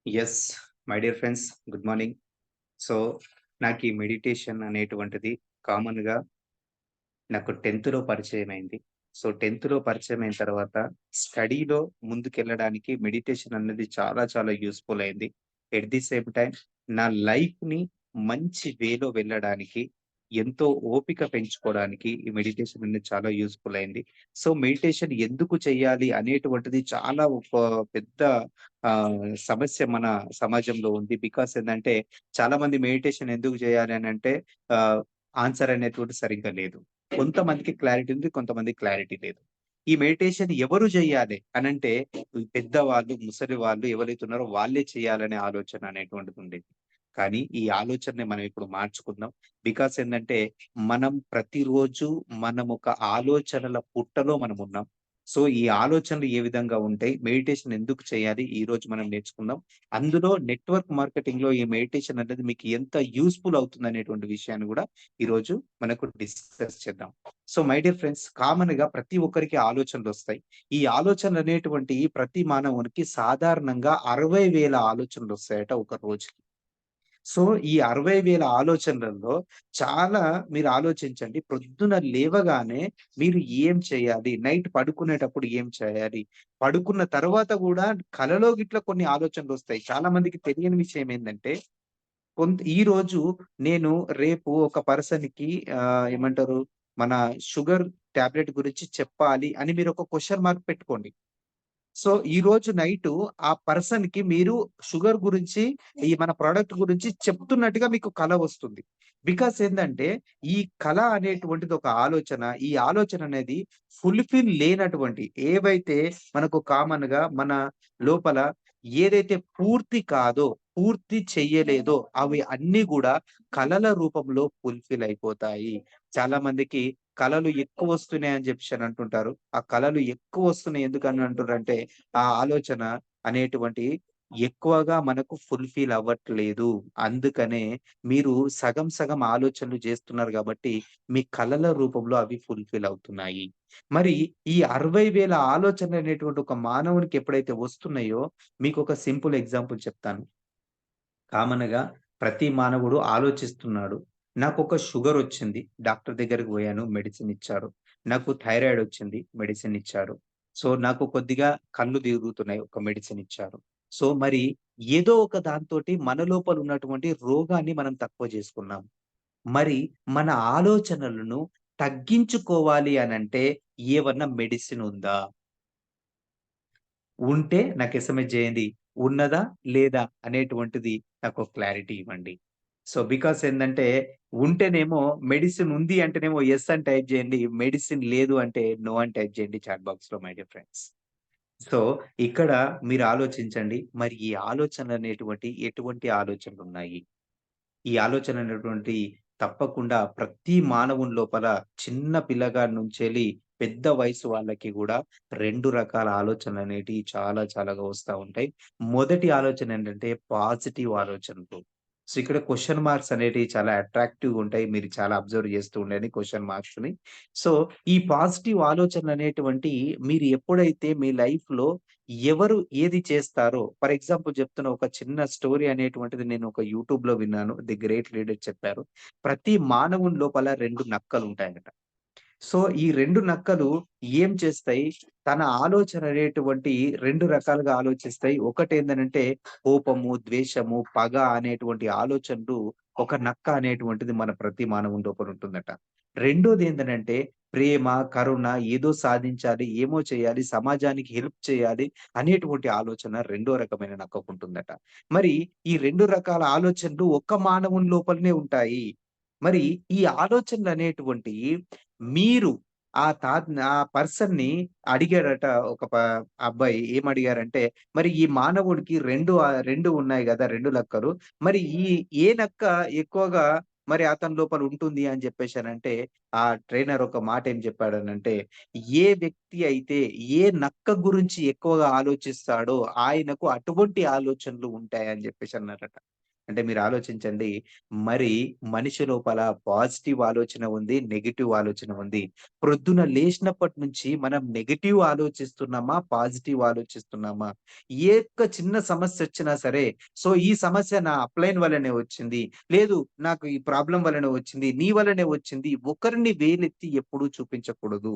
Yes. My dear friends, good morning. So, నాకీ meditation అనేటువంటిది కామన్‌గా నాకు 10థ్‌లో పరిచయమైంది. సో, 10థ్‌లో పరిచయమైన తర్వాత స్టడీలో ముందుకెళ్ళడానికి మెడిటేషన్ అనేది చాలా చాలా యూజ్‌ఫుల్ అయింది. ఎట్ ది సేమ్ టైమ్ నా లైఫ్‌ని మంచి వేలో వెళ్ళడానికి, ఎంతో ఓపిక పెంచుకోవడానికి ఈ మెడిటేషన్ అనేది చాలా యూజ్‌ఫుల్ అయింది. సో, మెడిటేషన్ ఎందుకు చేయాలి అనేటువంటిది చాలా ఒక పెద్ద సమస్య మన సమాజంలో ఉంది. బికాస్ ఏందంటే చాలామంది మెడిటేషన్ ఎందుకు చేయాలి అనంటే ఆహ్, ఆన్సర్ అనేటువంటిది సరిగ్గా లేదు. కొంతమందికి క్లారిటీ ఉంది. కొంతమందికి క్లారిటీ లేదు. ఈ మెడిటేషన్ ఎవరు జేయాలి అనంటే, ఈ పెద్దవాళ్ళు, ముసలి వాళ్ళు ఎవరైతే ఉన్నారో వాళ్ళే చేయాలనే ఆలోచన అనేటువంటిది ఉండేది. కానీ ఈ ఆలోచనని మనం ఇప్పుడు మార్చుకుందాం. బికాస్ ఏందంటే, మనం ప్రతిరోజు మనం ఒక ఆలోచనల పుట్టలో మనమున్నాం. సో, ఈ ఆలోచనలు ఏ విధంగా ఉంటాయి? మెడిటేషన్ ఎందుకు చేయాలి? ఈరోజు మనం నేర్చుకుందాం. అందులో నెట్వర్క్ మార్కెటింగ్‌లో ఈ మెడిటేషన్ అనేది మీకు ఎంత యూజ్‌ఫుల్ అవుతుందనేటువంటి విషయాన్ని గూడా ఈరోజు మనకు డిస్కస్ చేద్దాం. సో, మై డియర్ ఫ్రెండ్స్, కామన్‌గా ప్రతి ఒక్కరికి ఆలోచనలొస్తాయి. ఈ ఆలోచనలనేటువంటియి ప్రతి మానవునికి సాధారణంగా 60,000 ఆలోచనలొస్తాయట ఒక రోజుకి. సో, ఈ 60,000 ఆలోచనలలో చాలా మీరు ఆలోచించండి. ప్రొద్దున లేవగానే మీరు ఏం చేయాలి? నైట్ పడుకునేటప్పుడు ఏం చేయాలి? పడుకున్న తర్వాత గూడా కలలో గిట్ల కొన్ని ఆలోచనలొస్తాయి. చాలా మందికి తెలియని విషయం ఏందంటే, ఈరోజు నేను రేపు ఒక పర్సన్‌కి ఏమంటారు? మన షుగర్ టాబ్లెట్ గురించి చెప్పాలి అని మీరొక క్వెషన్ మార్క్ పెట్టుకోండి. సో, ఈరోజు నైటు ఆ పర్సన్‌కి మీరు షుగర్ గురించి, ఈ మన ప్రొడక్ట్ గురించి చెప్తున్నట్టుగా మీకు కల వస్తుంది. బికాస్ ఏందంటే, ఈ కల అనేటువంటిది ఒక ఆలోచన. ఈ ఆలోచన అనేది ఫుల్‌ఫిల్ లేనటువంటి ఏవైతే మనకు కామన్‌గా మన లోపల ఏదైతే పూర్తి కాదో, పూర్తి చెయ్యలేదో అవి అన్నీ గూడా కలల రూపంలో ఫుల్‌ఫిల్ అయిపోతాయి. చాలా మందికి కలలు ఎక్కువొస్తున్నాయని జెప్పేసని అంటుంటారు. ఆ కలలు ఎక్కువొస్తున్నాయి ఎందుకని అంటుర్రంటే, ఆ ఆలోచన అనేటువంటి ఎక్కువగా మనకు ఫుల్‌ఫిల్ అవ్వట్లేదు. అందుకనే మీరు సగం సగం ఆలోచనలు జేస్తున్నారు గాబట్టి, మీ కలల రూపంలో అవి ఫుల్‌ఫిల్ అవుతున్నాయి. మరి ఈ 60,000 ఆలోచనలనేటువంటి ఒక మానవునికి ఎప్పుడైతే వస్తున్నాయో, మీకొక సింపుల్ ఎగ్జాంపుల్ చెప్తాను. కామన్‌గా ప్రతి మానవుడు ఆలోచిస్తున్నాడు. నాకొక షుగరొచ్చింది. డాక్టర్ దగ్గరికి పోయాను. మెడిసిన్ ఇచ్చారు. నాకు థైరాయిడ్ వచ్చింది. మెడిసిన్ ఇచ్చారు. సో, నాకు కొద్దిగా కళ్ళు తిరుగుతున్నాయి. ఒక మెడిసిన్ ఇచ్చారు. సో, మరి ఏదో ఒక దాంతోటి మన లోపల ఉన్నటువంటి రోగాన్ని మనం తక్కువ చేసుకున్నాం. మరి మన ఆలోచనలను తగ్గించుకోవాలి అనంటే ఏవన్నా మెడిసిన్ ఉందా? ఉంటే నాకు ఎస్ఎంఎస్ చేయండి. ఉన్నదా? లేదా? అనేటువంటిది నాకో క్లారిటీ ఇవ్వండి. సో, బికాస్ ఏందంటే ఉంటేనేమో మెడిసిన్ ఉంది అంటేనేమో యెస్ అని టైప్ చేయండి. మెడిసిన్ లేదు అంటే నో అని టైప్ చేయండి చాట్ బాక్స్‌లో మై డియర్ ఫ్రెండ్స్. సో, ఇక్కడ మీరు ఆలోచించండి. మరి ఈ ఆలోచనలనేటువంటి ఎటువంటి ఆలోచనలున్నాయి? ఈ ఆలోచన అనేటువంటి తప్పకుండా ప్రతి మానవుని లోపల చిన్న పిల్లగాడి నుంచెల్లి పెద్ద వయసు వాళ్ళకి గూడా 2 రకాల ఆలోచనలనేటివి చాలా చాలాగా వస్తా ఉంటాయి. మొదటి ఆలోచన ఏంటంటే పాజిటివ్ ఆలోచనలు. సో, ఇక్కడ క్వెషన్ మార్క్స్ అనేటివి చాలా అట్రాక్టివ్‌గా ఉంటాయి. మీరు చాలా అబ్జర్వ్ చేస్తూ ఉండండి క్వెషన్ మార్క్స్‌ని. సో, ఈ పాజిటివ్ ఆలోచనలనేటువంటియి మీరు ఎప్పుడైతే మీ లైఫ్‌లో ఎవరు ఏది చేస్తారో ఫర్ ఎగ్జాంపుల్ చెప్తున్నా ఒక చిన్న స్టోరీ అనేటువంటిది నేను ఒక యూట్యూబ్‌లో విన్నాను. ది గ్రేట్ లీడర్ చెప్పారు. ప్రతి మానవుని లోపల 2 నక్కలుంటాయట. సో, ఈ 2 నక్కలు ఏం చేస్తాయి? తన ఆలోచన అనేటువంటి 2 రకాలుగా ఆలోచిస్తాయి. ఒకటేందనంటే కోపము, ద్వేషము, పగ అనేటువంటి ఆలోచనలు ఒక నక్క అనేటువంటిది మన ప్రతి మానవుని లోపల ఉంటుందట. రెండోదేందనంటే ప్రేమ, కరుణ, ఏదో సాధించాలి, ఏమో చేయాలి, సమాజానికి హెల్ప్ చేయాలి అనేటువంటి ఆలోచన రెండో రకమైన నక్కకుంటుందట. మరి ఈ 2 రకాల ఆలోచనలు ఒక్క మానవుని లోపలనే ఉంటాయి. మరి ఈ ఆలోచనలనేటువంటియి మీరు ఆ పర్సన్‌ని అడిగాడట ఒక అబ్బాయి ఏమడిగారంటే, "మరి ఈ మానవుడికి 2 ఉన్నాయి గదా! 2 లక్కలు. మరి ఏ నక్క ఎక్కువగా మరి అతని లోపల ఉంటుంది అని చెప్పేసనంటే, ఆ ట్రైనర్ ఒక మాట ఏం చెప్పాడనంటే, ఏ వ్యక్తి అయితే ఏ నక్క గురించి ఎక్కువగా ఆలోచిస్తాడో ఆయనకు అటువంటి ఆలోచనలు ఉంటాయని చెప్పేసి అన్నారట. అంటే మీరు ఆలోచించండి. మరి మనిషి లోపల పాజిటివ్ ఆలోచన ఉంది. నెగెటివ్ ఆలోచన ఉంది. ప్రొద్దున లేచినప్పటి నుంచి మనం నెగెటివ్ ఆలోచిస్తున్నామా? పాజిటివ్ ఆలోచిస్తున్నామా? ఏ ఒక్క చిన్న సమస్యొచ్చినా సరే, సో, ఈ సమస్య నా అప్‌లైన్ వల్లనే వచ్చింది. లేదు నాకు ఈ ప్రాబ్లమ్ వల్లనే వచ్చింది. నీ వల్లనే వచ్చింది. ఒకరిని వేలెత్తి ఎప్పుడూ చూపించకూడదు.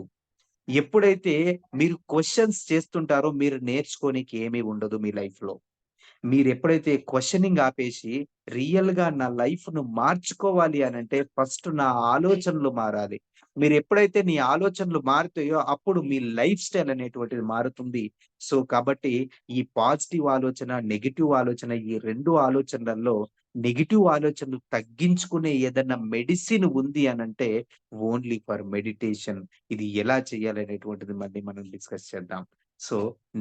ఎప్పుడైతే మీరు క్వెషన్స్ చేస్తుంటారో మీరు నేర్చుకోనికి ఏమీ ఉండదు మీ లైఫ్‌లో. మీరెప్పుడైతే క్వెషనింగ్ ఆపేసి, రియల్‌గా నా లైఫ్‌ను మార్చుకోవాలి అనంటే ఫస్ట్ నా ఆలోచనలు మారాలి. మీరెప్పుడైతే నీ ఆలోచనలు మారుతాయో అప్పుడు మీ లైఫ్ స్టైల్ అనేటువంటిది మారుతుంది. సో, కాబట్టి ఈ పాజిటివ్ ఆలోచన, నెగెటివ్ ఆలోచన ఈ 2 ఆలోచనలలో నెగెటివ్ ఆలోచనలు తగ్గించుకునే ఏదన్నా మెడిసిన్ ఉంది అనంటే ఓన్లీ ఫర్ మెడిటేషన్. ఇది ఎలా చేయాలనేటువంటిది మళ్ళీ మనం డిస్కస్ చేద్దాం. సో,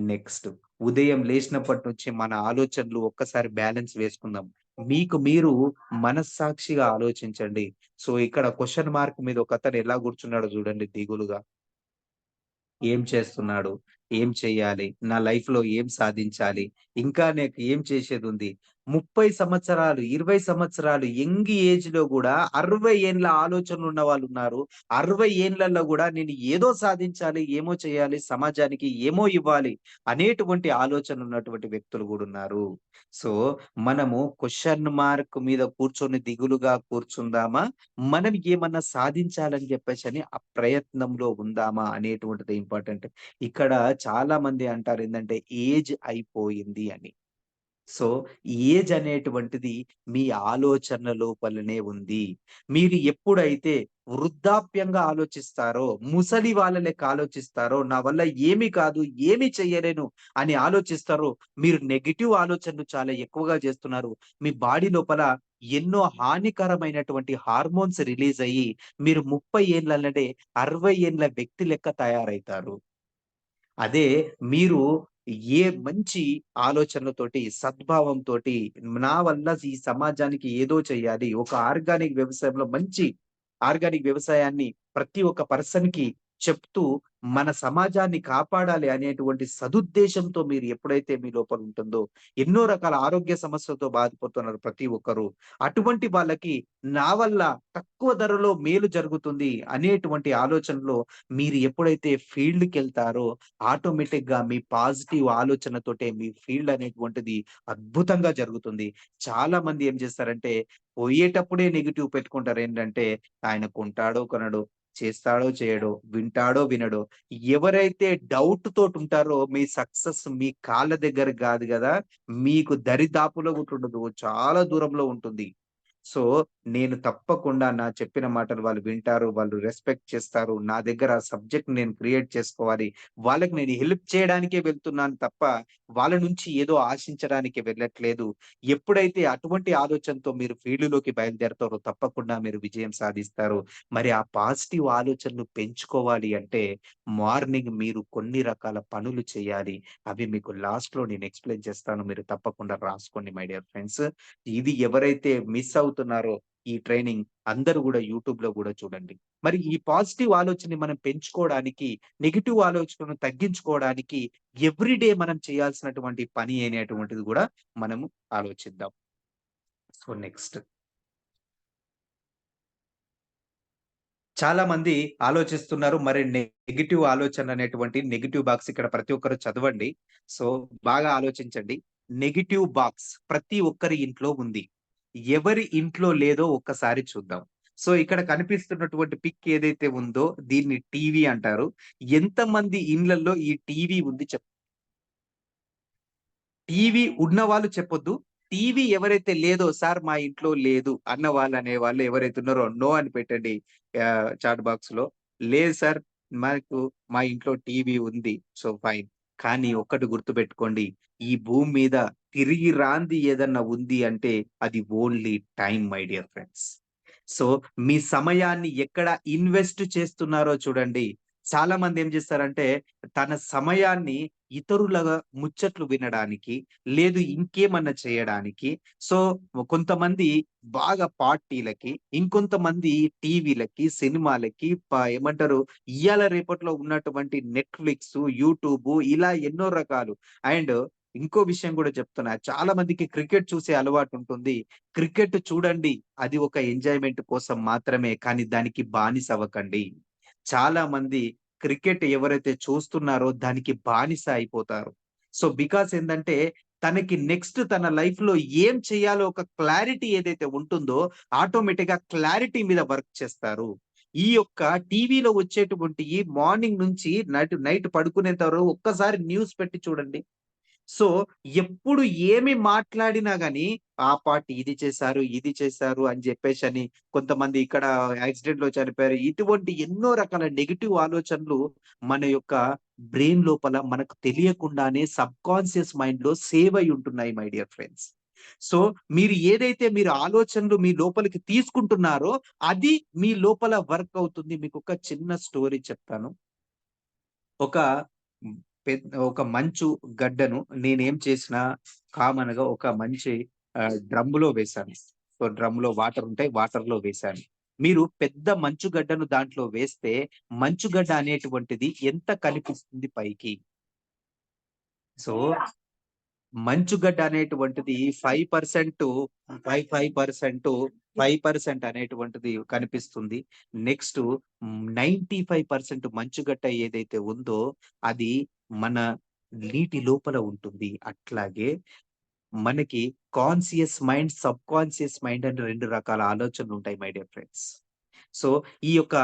నెక్స్ట్ ఉదయం లేసినప్పటి నుంచి మన ఆలోచనలు ఒక్కసారి బ్యాలెన్స్ వేసుకుందాం. మీకు మీరు మనస్సాక్షిగా ఆలోచించండి. సో, ఇక్కడ క్వెషన్ మార్క్ మీద ఒకతను ఎలా కూర్చున్నాడో చూడండి దిగులుగా. ఏం చేస్తున్నాడు? ఏం చెయ్యాలి? నా లైఫ్‌లో ఏం సాధించాలి? ఇంకా నాకు ఏం చేసేదుంది? 30 సంవత్సరాలు, 20 సంవత్సరాలు యంగ్ ఏజ్‌లో గూడా 60 ఏండ్ల ఆలోచనలున్న వాళ్ళున్నారు. 60 ఏండ్లలో గూడా నేను ఏదో సాధించాలి, ఏమో చేయాలి, సమాజానికి ఏమో ఇవ్వాలి అనేటువంటి ఆలోచనలున్నటువంటి వ్యక్తులు గూడున్నారు. సో, మనము క్వెషన్ మార్క్ మీద కూర్చొని దిగులుగా కూర్చుందామా? మనం ఏమన్నా సాధించాలని జెప్పేసని ఆ ప్రయత్నంలో ఉందామా అనేటువంటిది ఇంపార్టెంట్. ఇక్కడ చాలా మంది అంటారేందంటే ఏజ్ అయిపోయింది అని. సో, ఏజ్ అనేటువంటిది మీ ఆలోచనల లోపలనే ఉంది. మీరు ఎప్పుడైతే వృద్ధాప్యంగా ఆలోచిస్తారో, ముసలి వాళ్ళ లెక్క ఆలోచిస్తారో, నా వల్ల ఏమి కాదు, ఏమి చెయ్యలేను అని ఆలోచిస్తారో, మీరు నెగెటివ్ ఆలోచనలు చాలా ఎక్కువగా చేస్తున్నారు. మీ బాడీ లోపల ఎన్నో హానికరమైనటువంటి హార్మోన్స్ రిలీజ్ అయ్యి, మీరు 30 ఏండ్లనడే 60 ఏండ్ల వ్యక్తి లెక్క తయారైతారు. అదే మీరు ఏ మంచి ఆలోచనలతోటి, సద్భావంతోటి నా వల్ల ఈ సమాజానికి ఏదో చేయాలి. ఒక ఆర్గానిక్ వ్యవసాయంలో మంచి ఆర్గానిక్ వ్యవసాయాన్ని ప్రతి ఒక్క పర్సన్‌కి చెప్తూ మన సమాజాన్ని కాపాడాలి అనేటువంటి సదుద్దేశంతో మీరు ఎప్పుడైతే మీ లోపల ఉంటుందో, ఎన్నో రకాల ఆరోగ్య సమస్యలతో బాధపడుతున్నారు ప్రతి ఒక్కరు. అటువంటి వాళ్ళకి నా వల్ల తక్కువ ధరలో మేలు జరుగుతుంది అనేటువంటి ఆలోచనలో మీరు ఎప్పుడైతే ఫీల్డ్‌కెళ్తారో ఆటోమేటిక్‌గా మీ పాజిటివ్ ఆలోచనతోటే మీ ఫీల్డ్ అనేటువంటిది అద్భుతంగా జరుగుతుంది. చాలా మంది ఏం చేస్తారంటే, పోయేటప్పుడే నెగెటివ్ పెట్టుకుంటారు. ఏంటంటే, ఆయన కొంటాడో కొనడో, చేస్తాడో చేయడో, వింటాడో వినడో. ఎవరైతే డౌట్ తోటుంటారో మీ సక్సెస్ మీ కాళ్ళ దగ్గర గాదు గదా! మీకు దరిదాపులో గూడా ఉండదు. చాలా దూరంలో ఉంటుంది. సో, నేను తప్పకుండా నా చెప్పిన మాటలు వాళ్ళు వింటారు. వాళ్ళు రెస్పెక్ట్ చేస్తారు. నా దగ్గర ఆ సబ్జెక్ట్ నేను క్రియేట్ చేసుకోవాలి. వాళ్ళకి నేను హెల్ప్ చేయడానికే వెళ్తున్నాను తప్ప, వాళ్ళ నుంచి ఏదో ఆశించడానికి వెళ్ళట్లేదు. ఎప్పుడైతే అటువంటి ఆలోచనతో మీరు ఫీల్డ్‌లోకి బయలుదేరతారో తప్పకుండా మీరు విజయం సాధిస్తారు. మరి ఆ పాజిటివ్ ఆలోచనలు పెంచుకోవాలి అంటే, మార్నింగ్ మీరు కొన్ని రకాల పనులు చేయాలి. అవి మీకు లాస్ట్‌లో నేను ఎక్స్‌ప్లెయిన్ చేస్తాను. మీరు తప్పకుండా రాసుకోండి మై డియర్ ఫ్రెండ్స్. ఇది ఎవరైతే మిస్ అవుతున్నారో ఈ ట్రైనింగ్ అందరూ గూడా యూట్యూబ్‌లో గూడా చూడండి. మరి ఈ పాజిటివ్ ఆలోచనని మనం పెంచుకోవడానికి, నెగెటివ్ ఆలోచనను తగ్గించుకోవడానికి ఎవ్రీ డే మనం చేయాల్సినటువంటి పని అనేటువంటిది గూడా మనము ఆలోచిద్దాం. సో, నెక్స్ట్ చాలా మంది ఆలోచిస్తున్నారు. మరి నెగెటివ్ ఆలోచన అనేటువంటి నెగెటివ్ బాక్స్ ఇక్కడ ప్రతి ఒక్కరు చదవండి. సో, బాగా ఆలోచించండి. నెగెటివ్ బాక్స్ ప్రతి ఒక్కరి ఇంట్లో ఉంది. ఎవరి ఇంట్లో లేదో ఒక్కసారి చూద్దాం. సో, ఇక్కడ కనిపిస్తున్నటువంటి పిక్ ఏదైతే ఉందో దీన్ని టీవీ అంటారు. ఎంతమంది ఇళ్లల్లో ఈ టీవీ ఉంది టీవీ ఉన్నవాళ్ళు చెప్పొద్దు. టీవీ ఎవరైతే లేదో సార్ మా ఇంట్లో లేదు అన్న వాళ్ళనేవాళ్ళు ఎవరైతే ఉన్నారో నో అని పెట్టండి చాట్ బాక్స్‌లో. లేదు సార్ మాకు మా ఇంట్లో టీవీ ఉంది. So, fine. కానీ ఒక్కటి గుర్తుపెట్టుకోండి. ఈ భూమి మీద తిరిగి రాంది ఏదన్నా ఉంది అంటే అది only time my dear friends. So, మీ సమయాన్ని ఎక్కడ ఇన్వెస్ట్ చేస్తున్నారో చూడండి. చాలా మంది ఏం చేస్తారంటే తన సమయాన్ని ఇతరుల ముచ్చట్లు వినడానికి, లేదు ఇంకేమన్నా చేయడానికి. సో, కొంతమంది బాగా పార్టీలకి, ఇంకొంతమంది టీవీలకి, సినిమాలకి ఏమంటారు ఇయ్యాల రేపట్లో ఉన్నటువంటి నెట్‌ఫ్లిక్స్, యూట్యూబు ఇలా ఎన్నో రకాలు. అండ్ ఇంకో విషయం కూడా చెప్తున్నా. చాలా మందికి క్రికెట్ చూసే అలవాటుంటుంది. క్రికెట్ చూడండి. అది ఒక ఎంజాయ్‌మెంట్ కోసం మాత్రమే. కానీ దానికి బానిస అవ్వకండి. చాలా మంది క్రికెట్ ఎవరైతే చూస్తున్నారో దానికి బానిస అయిపోతారు. సో, బికాస్ ఏందంటే తనకి నెక్స్ట్ తన లైఫ్‌లో ఏం చేయాలో ఒక క్లారిటీ ఏదైతే ఉంటుందో ఆటోమేటిక్‌గా క్లారిటీ మీద వర్క్ చేస్తారు. ఈ యొక్క టీవీలో వచ్చేటువంటియి మార్నింగ్ నుంచి నైట్ నైట్ పడుకునేంత వరకు ఒక్కసారి న్యూస్ పెట్టి చూడండి. సో, ఎప్పుడు ఏమి మాట్లాడినా గాని, ఆ పార్టీ ఇది చేశారు, ఇది చేశారు అని జెప్పేసని కొంతమంది ఇక్కడ యాక్సిడెంట్‌లో చనిపోయారు. ఇటువంటి ఎన్నో రకాల నెగెటివ్ ఆలోచనలు మన యొక్క బ్రెయిన్ లోపల మనకు తెలియకుండానే సబ్‌కాన్షియస్ మైండ్‌లో సేవ్ అయ్యి ఉంటున్నాయి మై డియర్ ఫ్రెండ్స్. సో, మీరు ఏదైతే మీరు ఆలోచనలు మీ లోపలికి తీసుకుంటున్నారో, అది మీ లోపల వర్క్ అవుతుంది. మీకొక చిన్న స్టోరీ చెప్తాను. ఒక హ్మ్. ఒక మంచు గడ్డను నేనేం చేసినా కామన్‌గా ఒక మంచి డ్రమ్ములో వేశాను. సో, డ్రమ్‌లో వాటర్ ఉంటాయి. వాటర్‌లో వేశాను. మీరు పెద్ద మంచుగడ్డను దాంట్లో వేస్తే మంచుగడ్డ అనేటువంటిది ఎంత కనిపిస్తుంది పైకి. సో, మంచుగడ్డ అనేటువంటిది 5% 5% అనేటువంటిది కనిపిస్తుంది. నెక్స్ట్ 95% మంచుగడ్డ ఏదైతే ఉందో అది మన నీటి లోపల ఉంటుంది. అట్లాగే మనకి కాన్షియస్ మైండ్, సబ్‌కాన్షియస్ మైండ్ అని 2 రకాల ఆలోచనలుంటాయి మై డియర్ ఫ్రెండ్స్. సో, ఈ యొక్క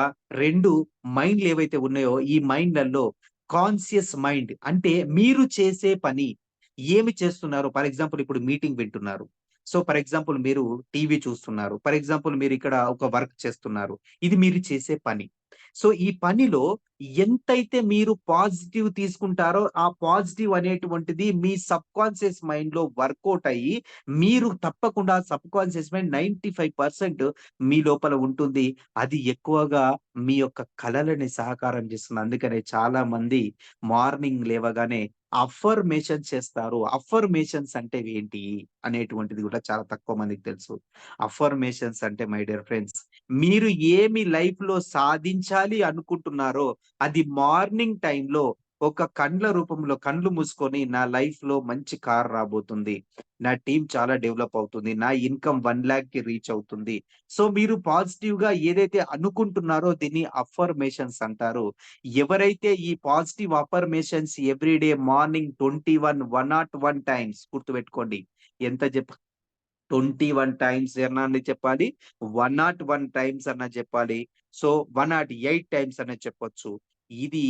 2 మైండ్‌లు ఏవైతే ఉన్నాయో, ఈ మైండ్‌లలో కాన్షియస్ మైండ్ అంటే మీరు చేసే పని ఏమి చేస్తున్నారో ఫర్ ఎగ్జాంపుల్ ఇప్పుడు మీటింగ్ వింటున్నారు. సో, ఫర్ ఎగ్జాంపుల్ మీరు టీవీ చూస్తున్నారు. ఫర్ ఎగ్జాంపుల్ మీరిక్కడ ఒక వర్క్ చేస్తున్నారు. ఇది మీరు చేసే పని. సో, ఈ పనిలో ఎంతైతే మీరు పాజిటివ్ తీసుకుంటారో, ఆ పాజిటివ్ అనేటువంటిది మీ సబ్‌కాన్షియస్ మైండ్‌లో వర్కౌట్ అయ్యి, మీరు తప్పకుండా సబ్‌కాన్షియస్ మైండ్ 95% మీ లోపల ఉంటుంది. అది ఎక్కువగా మీ యొక్క కలలని సహకారం చేస్తుంది. అందుకనే చాలా మంది మార్నింగ్ లేవగానే అఫర్మేషన్స్ చేస్తారు. అఫర్మేషన్స్ అంటే ఏంటి? అనేటువంటిది కూడా చాలా తక్కువ మందికి తెలుసు. అఫర్మేషన్స్ అంటే మై డియర్ ఫ్రెండ్స్ మీరు ఏమి లైఫ్‌లో సాధించాలి అనుకుంటున్నారో అది మార్నింగ్ టైమ్‌లో ఒక కండ్ల రూపంలో కళ్ళు మూసుకొని నా లైఫ్‌లో మంచి కార్ రాబోతుంది. నా టీమ్ చాలా డెవలప్ అవుతుంది. నా ఇన్‌కమ్ 1,00,000కి రీచ్ అవుతుంది. సో, మీరు పాజిటివ్‌గా ఏదైతే అనుకుంటున్నారో దీన్ని అఫర్మేషన్స్ అంటారు. ఎవరైతే ఈ positive affirmations every day morning 101 times గుర్తుపెట్టుకోండి. ఎంత 21 టైమ్స్ అన్నా చెప్పాలి. 101 టైమ్స్ అన్నా చెప్పాలి. సో, 108 టైమ్స్ అన్నా చెప్పొచ్చు. ఇది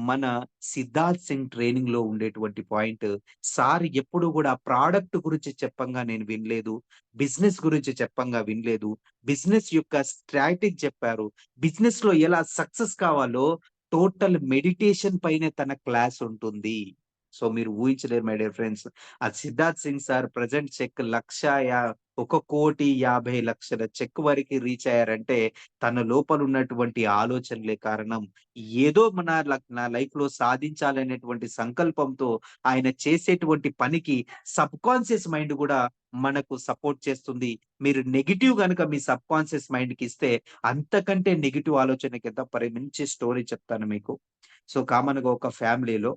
మన 'సిద్ధార్థ్ సింగ్' ట్రైనింగ్‌లో ఉండేటువంటి పాయింట్. సార్ ఎప్పుడు గూడా ప్రాడక్ట్ గురించి చెప్పంగా నేను వినలేదు. బిజినెస్ గురించి చెప్పంగా వినలేదు. బిజినెస్ యొక్క స్ట్రాటజీ చెప్పారు. బిజినెస్‌లో ఎలా సక్సెస్ కావాలో టోటల్ మెడిటేషన్ పైనే తన క్లాస్ ఉంటుంది. సో, మీరు ఊహించలేరు మై డియర్ ఫ్రెండ్స్. ఆ 'Siddharth Singh' sir present check 1,50,00,000 check వరకి రీచ్ అయ్యారంటే, తన లోపల ఉన్నటువంటి ఆలోచనలే కారణం. ఏదో నా లైఫ్‌లో సాధించాలనేటువంటి సంకల్పంతో ఆయన చేసేటువంటి పనికి సబ్‌కాన్షియస్ మైండ్ గూడా మనకు సపోర్ట్ చేస్తుంది. మీరు నెగెటివ్ గనుక మీ సబ్‌కాన్షియస్ మైండ్‌కిస్తే, అంతకంటే నెగెటివ్ ఆలోచనకి ఎంత మంచి స్టోరీ చెప్తాను మీకు. సో, కామన్‌గా ఒక ఫ్యామిలీలో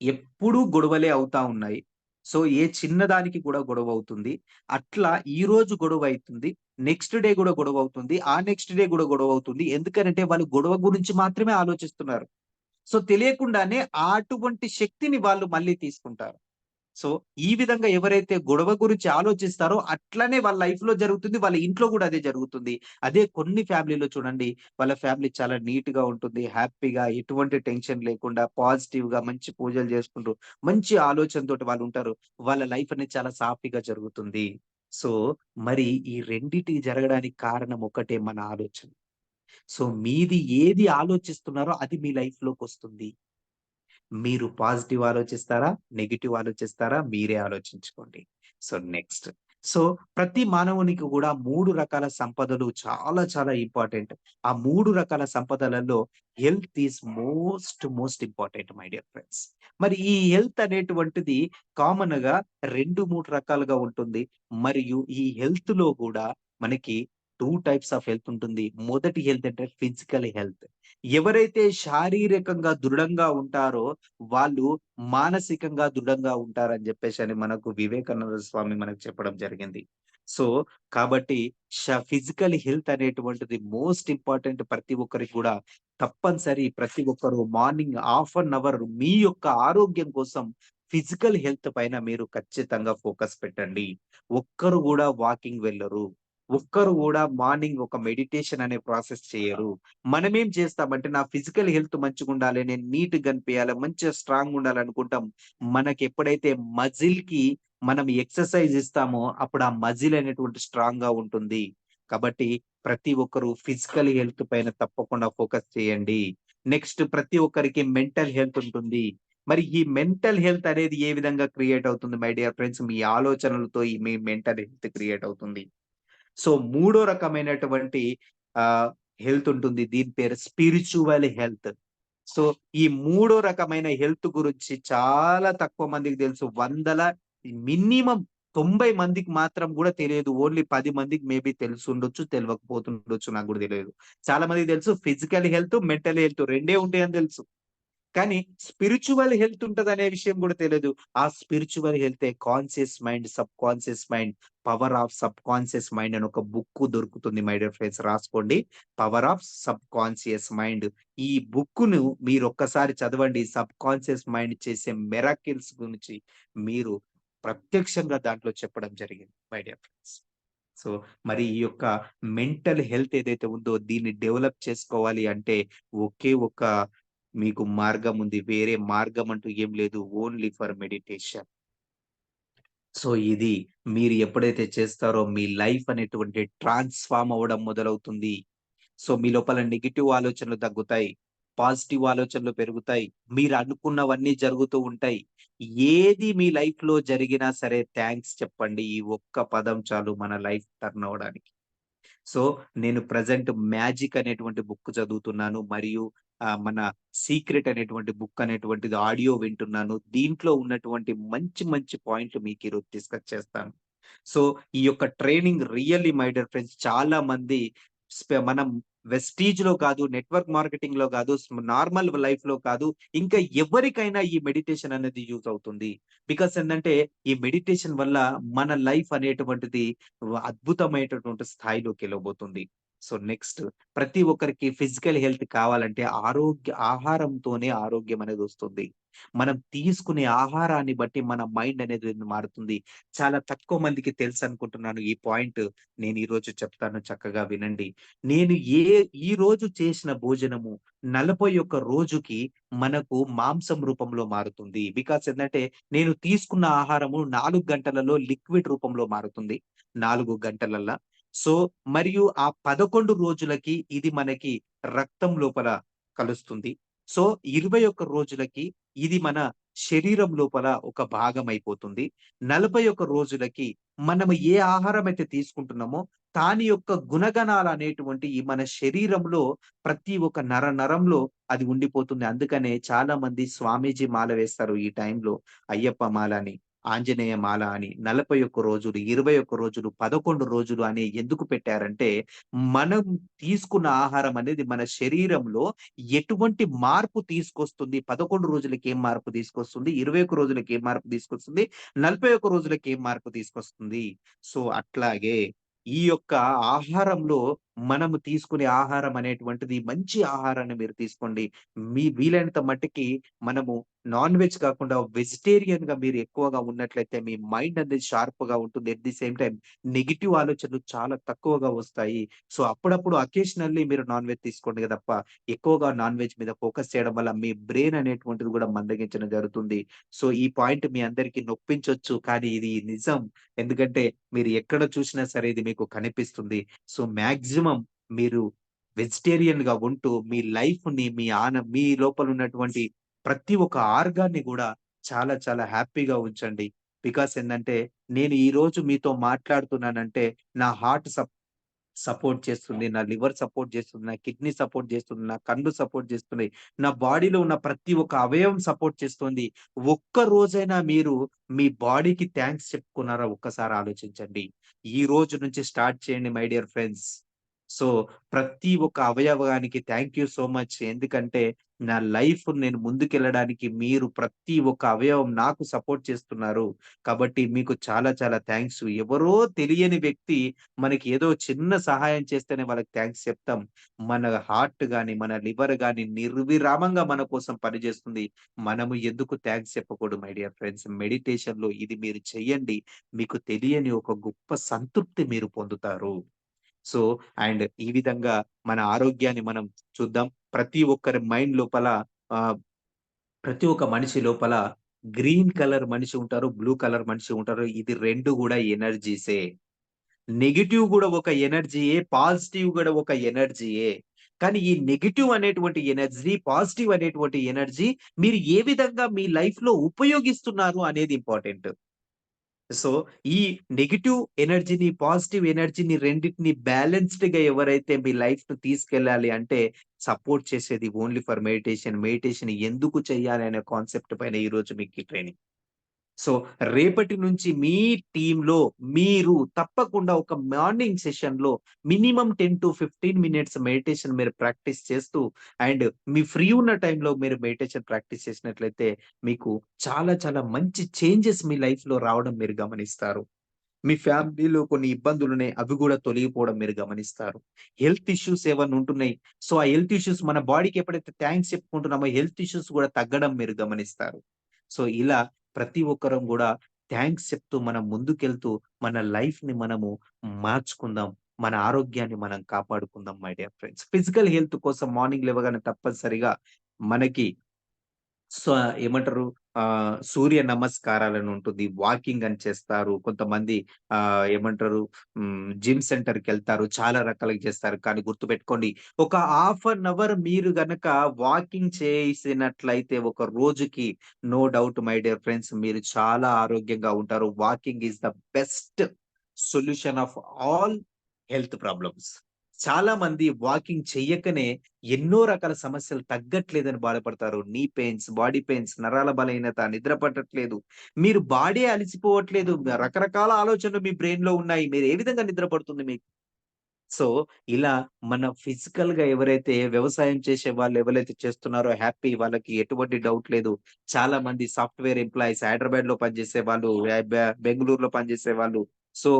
ఎప్పుడూ గొడవలే అవుతా ఉన్నాయి. సో, ఏ చిన్నదానికి కూడా గొడవవుతుంది. అట్లా ఈరోజు గొడవైతుంది. నెక్స్ట్ డే గూడా గొడవవుతుంది. ఆ నెక్స్ట్ డే గూడా గొడవవుతుంది. ఎందుకనంటే వాళ్ళు గొడవ గురించి మాత్రమే ఆలోచిస్తున్నారు. సో, తెలియకుండానే అటువంటి శక్తిని వాళ్ళు మళ్ళీ తీసుకుంటారు. సో, ఈ విధంగా ఎవరైతే గొడవ గురించి ఆలోచిస్తారో అట్లనే వాళ్ళ లైఫ్‌లో జరుగుతుంది. వాళ్ళ ఇంట్లో గూడా అదే జరుగుతుంది. అదే కొన్ని ఫ్యామిలీలో చూడండి, వాళ్ళ ఫ్యామిలీ చాలా నీట్‌గా ఉంటుంది. హ్యాపీగా ఎటువంటి టెన్షన్ లేకుండా పాజిటివ్‌గా మంచి పూజలు చేసుకుంటూ, మంచి ఆలోచనతోటి వాళ్ళుంటారు. వాళ్ళ లైఫ్ అనేది చాలా సాఫీగా జరుగుతుంది. సో, మరి ఈ రెండిటి జరగడానికి కారణం ఒకటే మన ఆలోచన. సో, మీది ఏది ఆలోచిస్తున్నారో అది మీ లైఫ్‌లోకొస్తుంది. మీరు పాజిటివ్ ఆలోచిస్తారా? నెగెటివ్ ఆలోచిస్తారా? మీరే ఆలోచించుకోండి. So, next. సో, ప్రతి మానవునికి గూడా 3 రకాల సంపదలు చాలా చాలా ఇంపార్టెంట్. ఆ 3 రకాల సంపదలలో health is most important my dear friends. మరి ఈ హెల్త్ అనేటువంటిది కామన్‌గా 2, 3 రకాలుగా ఉంటుంది. మరియు ఈ హెల్త్‌లో గూడా మనకి 2 టైప్స్ ఆఫ్ హెల్త్ ఉంటుంది. మొదటి హెల్త్ అంటే ఫిజికల్ హెల్త్. ఎవరైతే శారీరకంగా దృఢంగా ఉంటారో వాళ్ళు మానసికంగా దృఢంగా ఉంటారని జెప్పేసని మనకు వివేకానంద స్వామి మనకు చెప్పడం జరిగింది. సో, కాబట్టి ఫిజికల్ హెల్త్ అనేటువంటిది మోస్ట్ ఇంపార్టెంట్ ప్రతి ఒక్కరికి గూడా తప్పనిసరి. ప్రతి ఒక్కరు మార్నింగ్ హాఫ్ అన్ అవర్ మీ యొక్క ఆరోగ్యం కోసం ఫిజికల్ హెల్త్ పైన మీరు ఖచ్చితంగా ఫోకస్ పెట్టండి. ఒక్కరు గూడా వాకింగ్ వెళ్లరు. ఒక్కరు గూడా మార్నింగ్ ఒక మెడిటేషన్ అనే ప్రాసెస్ చేయరు. మనమేం చేస్తామంటే, నా ఫిజికల్ హెల్త్ మంచిగుండాలి, నేను నీట్‌గా కనిపియాలి, మంచిగా స్ట్రాంగ్‌గా ఉండాలనుకుంటాం. మనకెప్పుడైతే మజిల్‌కి మనం ఎక్సర్‌సైజ్ ఇస్తామో, అప్పుడు ఆ మజిల్ అనేటువంటి స్ట్రాంగ్‌గా ఉంటుంది. కాబట్టి ప్రతి ఒక్కరు ఫిజికల్ హెల్త్ పైన తప్పకుండా ఫోకస్ చేయండి. నెక్స్ట్ ప్రతి ఒక్కరికి మెంటల్ హెల్త్ ఉంటుంది. మరి ఈ మెంటల్ హెల్త్ అనేది ఏ విధంగా క్రియేట్ అవుతుంది మై డియర్ ఫ్రెండ్స్? మీ ఆలోచనలతో ఈ మీ మెంటల్ హెల్త్ క్రియేట్ అవుతుంది. సో, మూడో రకమైనటువంటి ఆహ్, హెల్త్ ఉంటుంది. దీని పేరు స్పిరిచ్యువల్ హెల్త్. సో, ఈ మూడో రకమైన హెల్త్ గురించి చాలా తక్కువ మందికి తెలుసు. వందల మినిమమ్ 90 మందికి మాత్రం గూడా తెలియదు. ఓన్లీ 10 మందికి మేబీ తెలిసుండొచ్చు, తెలవకపోతుండొచ్చు. నాకు గూడా తెలీదు. చాలా మందికి తెలుసు ఫిజికల్ హెల్త్, మెంటల్ హెల్త్ రెండే ఉంటాయని తెలుసు. కానీ స్పిరిచ్యువల్ హెల్త్ ఉంటదనే విషయం గూడా తెలీదు. ఆ స్పిరిచ్యువల్ హెల్తే conscious mind, subconscious mind, power of subconscious mind అని ఒక బుక్కు దొరుకుతుంది మై డియర్ ఫ్రెండ్స్ రాసుకోండి. Power of subconscious mind. ఈ బుక్కును మీరొక్కసారి చదవండి. సబ్‌కాన్షియస్ మైండ్ చేసే మిరాకిల్స్ గురించి మీరు ప్రత్యక్షంగా దాంట్లో చెప్పడం జరిగింది మై డియర్ ఫ్రెండ్స్. సో, మరి ఈ యొక్క మెంటల్ హెల్త్ ఏదైతే ఉందో దీన్ని డెవలప్ చేసుకోవాలి అంటే ఒకే ఒక మీకు మార్గం ఉంది. వేరే మార్గం అంటూ ఏం లేదు. Only for meditation. సో, ఇది మీరు ఎప్పుడైతే చేస్తారో మీ లైఫ్ అనేటువంటి ట్రాన్స్‌ఫార్మ్ అవ్వడం మొదలవుతుంది. సో, మీ లోపల నెగెటివ్ ఆలోచనలు తగ్గుతాయి. పాజిటివ్ ఆలోచనలు పెరుగుతాయి. మీరు అనుకున్నవన్నీ జరుగుతూ ఉంటాయి. ఏది మీ లైఫ్‌లో జరిగినా సరే థాంక్స్ చెప్పండి. ఈ ఒక్క పదం చాలు మన లైఫ్ టర్న్ అవ్వడానికి. సో, నేను ప్రెజెంట్ 'మ్యాజిక్' అనేటువంటి బుక్ చదువుతున్నాను. మరియు మన 'సీక్రెట్' అనేటువంటి బుక్ అనేటువంటిది ఆడియో వింటున్నాను. దీంట్లో ఉన్నటువంటి మంచి మంచి పాయింట్లు మీకు ఈరోజు డిస్కస్ చేస్తాను. సో, ఈ యొక్క training really my dear friends చాలా మంది మనం వెస్టీజ్‌లో కాదు, నెట్వర్క్ మార్కెటింగ్‌లో కాదు, నార్మల్ లైఫ్‌లో కాదు, ఇంకా ఎవరికైనా ఈ మెడిటేషన్ అనేది యూజ్ అవుతుంది. బికాస్ ఏందంటే, ఈ మెడిటేషన్ వల్ల మన లైఫ్ అనేటువంటిది అద్భుతమైనటువంటి స్థాయిలోకెళ్ళబోతుంది. సో, నెక్స్ట్ ప్రతి ఒక్కరికి ఫిజికల్ హెల్త్ కావాలంటే ఆహారంతోనే ఆరోగ్యం అనేదొస్తుంది. మనం తీసుకునే ఆహారాన్ని బట్టి మన మైండ్ అనేది మారుతుంది. చాలా తక్కువ మందికి తెలుసనుకుంటున్నాను ఈ పాయింట్. నేను ఈరోజు చెప్తాను చక్కగా వినండి. నేను ఈరోజు చేసిన భోజనము 41 రోజుకి మనకు మాంసం రూపంలో మారుతుంది. బికాస్ ఏందంటే నేను తీసుకున్న ఆహారము 4 గంటలలో లిక్విడ్ రూపంలో మారుతుంది. 4 గంటలల్ల. సో, మరియు ఆ 11 రోజులకి ఇది మనకి రక్తం లోపల కలుస్తుంది. సో, 21 రోజులకి ఇది మన శరీరం లోపల ఒక భాగమైపోతుంది. 41 రోజులకి మనము ఏ ఆహారం అయితే తీసుకుంటున్నామో దాని యొక్క గుణగణాలనేటువంటియి మన శరీరంలో ప్రతి ఒక్క నరంలో అది ఉండిపోతుంది. అందుకనే చాలా మంది స్వామీజీ మాల వేస్తారు ఈ టైంలో. అయ్యప్ప మాల అని, ఆంజనేయ మాల అని 41 రోజులు, 21 రోజులు, 11 రోజులు అని ఎందుకు పెట్టారంటే, మనం తీసుకున్న ఆహారం అనేది మన శరీరంలో ఎటువంటి మార్పు తీసుకొస్తుంది, 11 రోజులకి ఏం మార్పు తీసుకొస్తుంది, 21 రోజులకి ఏం మార్పు తీసుకొస్తుంది, 41 రోజులకి ఏం మార్పు తీసుకొస్తుంది. సో, అట్లాగే ఈ యొక్క ఆహారంలో మనము తీసుకునే ఆహారం అనేటువంటిది మంచి ఆహారాన్ని మీరు తీసుకోండి. మీ వీలైనంత మట్టికి మనము నాన్ వెజ్ కాకుండా వెజిటేరియన్‌గా మీరు ఎక్కువగా ఉన్నట్లయితే మీ మైండ్ అనేది షార్ప్‌గా ఉంటుంది. At the same time negative ఆలోచనలు చాలా తక్కువగా వస్తాయి. సో, అప్పుడప్పుడు అకేషనల్లీ మీరు నాన్ వెజ్ తీసుకోండి తప్ప ఎక్కువగా నాన్ వెజ్ మీద ఫోకస్ చేయడం వల్ల మీ బ్రెయిన్ అనేటువంటిది కూడా మందగించడం జరుగుతుంది. సో, ఈ పాయింట్ మీ అందరికి నొప్పించొచ్చు. కానీ ఇది నిజం. ఎందుకంటే మీరు ఎక్కడ చూసినా సరే ఇది మీకు కనిపిస్తుంది. సో, మాక్సిమం మీరు వెజిటేరియన్‌గా ఉంటూ మీ లైఫ్‌ని మీ లోపల ఉన్నటువంటి ప్రతి ఒక్క ఆర్గాన్‌ని గూడా చాలా చాలా హ్యాపీగా ఉంచండి. బికాస్ ఏందంటే నేను ఈరోజు మీతో మాట్లాడుతున్నానంటే నా హార్ట్ సపోర్ట్ చేస్తుంది. నా లివర్ సపోర్ట్ చేస్తుంది. నా కిడ్నీ సపోర్ట్ చేస్తుంది. నా కళ్ళు సపోర్ట్ చేస్తున్నాయి. నా బాడీలో ఉన్న ప్రతి ఒక్క అవయవం సపోర్ట్ చేస్తుంది. ఒక్క రోజైనా మీరు మీ బాడీకి థాంక్స్ చెప్పుకున్నారా? ఒక్కసారి ఆలోచించండి. ఈ రోజు నుంచి స్టార్ట్ చేయండి మై డియర్ ఫ్రెండ్స్. సో, ప్రతి ఒక్క అవయవానికి థాంక్ యూ సో మచ్. ఎందుకంటే నా లైఫ్ నేను ముందుకెళ్ళడానికి మీరు ప్రతి ఒక్క అవయవం నాకు సపోర్ట్ చేస్తున్నారు. కాబట్టి మీకు చాలా చాలా థాంక్స్. ఎవరో తెలియని వ్యక్తి మనకి ఏదో చిన్న సహాయం చేస్తేనే వాళ్ళకి థాంక్స్ చెప్తాం. మన హార్ట్ గాని, మన లివర్ గాని నిర్విరామంగా మన కోసం పనిచేస్తుంది. మనము ఎందుకు థాంక్స్ చెప్పకూడదు మై డియర్ ఫ్రెండ్స్. మెడిటేషన్‌లో ఇది మీరు చెయ్యండి. మీకు తెలియని ఒక గొప్ప సంతృప్తి మీరు పొందుతారు. సో, ఈ విధంగా మన ఆరోగ్యాన్ని మనం చూద్దాం. ప్రతి ఒక్కరి మైండ్ లోపల ఆహ్, ప్రతి ఒక్క మనిషి లోపల గ్రీన్ కలర్ మనిషి ఉంటారు. బ్లూ కలర్ మనిషి ఉంటారు. ఇది 2 గూడా ఎనర్జీసే. నెగెటివ్ గూడా ఒక ఎనర్జీయే. పాజిటివ్ గూడా ఒక ఎనర్జీయే. కానీ ఈ నెగెటివ్ అనేటువంటి ఎనర్జీ, పాజిటివ్ అనేటువంటి ఎనర్జీ మీరు ఏ విధంగా మీ లైఫ్‌లో ఉపయోగిస్తున్నారు అనేది ఇంపార్టెంట్. సో, ఈ నెగెటివ్ ఎనర్జీని, పాజిటివ్ ఎనర్జీని రెండిటిని బ్యాలెన్స్‌డ్‌గా ఎవరైతే మీ లైఫ్‌ని తీసుకెళ్ళాలి అంటే, సపోర్ట్ చేసేది ఓన్లీ ఫర్ మెడిటేషన్. మెడిటేషన్ ఎందుకు చేయాలి అనే కాన్సెప్ట్ పైన ఈరోజు మీకు ఈ ట్రైనింగ్. సో, రేపటి నుంచి మీ టీమ్‌లో మీరు తప్పకుండా ఒక మార్నింగ్ సెషన్‌లో మినిమమ్ 10-15 మినిట్స్ మెడిటేషన్ మీరు ప్రాక్టీస్ చేస్తూ మీ ఫ్రీ ఉన్న టైంలో మీరు మెడిటేషన్ ప్రాక్టీస్ చేసినట్లయితే మీకు చాలా చాలా మంచి చేంజెస్ మీ లైఫ్‌లో రావడం మీరు గమనిస్తారు. మీ ఫ్యామిలీలో కొన్ని ఇబ్బందులున్నాయి. అవి గూడా తొలగిపోవడం మీరు గమనిస్తారు. హెల్త్ ఇష్యూస్ ఏవన్నా ఉంటున్నాయి. సో, ఆ హెల్త్ ఇష్యూస్ మన బాడీకి ఎప్పుడైతే థాంక్స్ చెప్పుకుంటున్నామో హెల్త్ ఇష్యూస్ గూడా తగ్గడం మీరు గమనిస్తారు. సో, ఇలా ప్రతి ఒక్కరం గూడా థాంక్స్ చెప్తూ మనం ముందుకెళ్తూ మన లైఫ్‌ని మనము మార్చుకుందాం. మన ఆరోగ్యాన్ని మనం కాపాడుకుందాం my dear friends. Physical health కోసం మార్నింగ్ లేవగానే తప్పనిసరిగా మనకి సో, ఏమంటారు సూర్య నమస్కారాలని ఉంటుంది. వాకింగ్ అని చేస్తారు. కొంతమంది ఏమంటారు జిమ్ సెంటర్‌కెళ్తారు. చాలా రకాలుగా చేస్తారు. కానీ గుర్తుపెట్టుకోండి ఒక హాఫ్ అన్ అవర్ మీరు గనక వాకింగ్ చేసినట్లయితే ఒక రోజుకి no doubt my dear friends మీరు చాలా ఆరోగ్యంగా ఉంటారు. Walking is the best solution of all health problems. చాలా మంది వాకింగ్ చెయ్యకనే ఎన్నో రకాల సమస్యలు తగ్గట్లేదని బాధపడతారు. నీ పెయిన్స్, బాడీ పెయిన్స్, నరాల బలహీనత, నిద్ర పట్టట్లేదు. మీరు బాడీ అలిసిపోవట్లేదు. రకరకాల ఆలోచనలు మీ బ్రెయిన్‌లో ఉన్నాయి. మీరు ఏ విధంగా నిద్ర పడుతుంది మీకు? సో, ఇలా మన ఫిజికల్‌గా ఎవరైతే వ్యవసాయం చేసే వాళ్ళు ఎవరైతే చేస్తున్నారో హ్యాపీ వాళ్ళకి ఎటువంటి డౌట్ లేదు. చాలా మంది సాఫ్ట్‌వేర్ ఎంప్లాయీస్ హైదరాబాద్‌లో పనిచేసే వాళ్ళు, బెంగుళూరులో పనిచేసే వాళ్ళు. సో,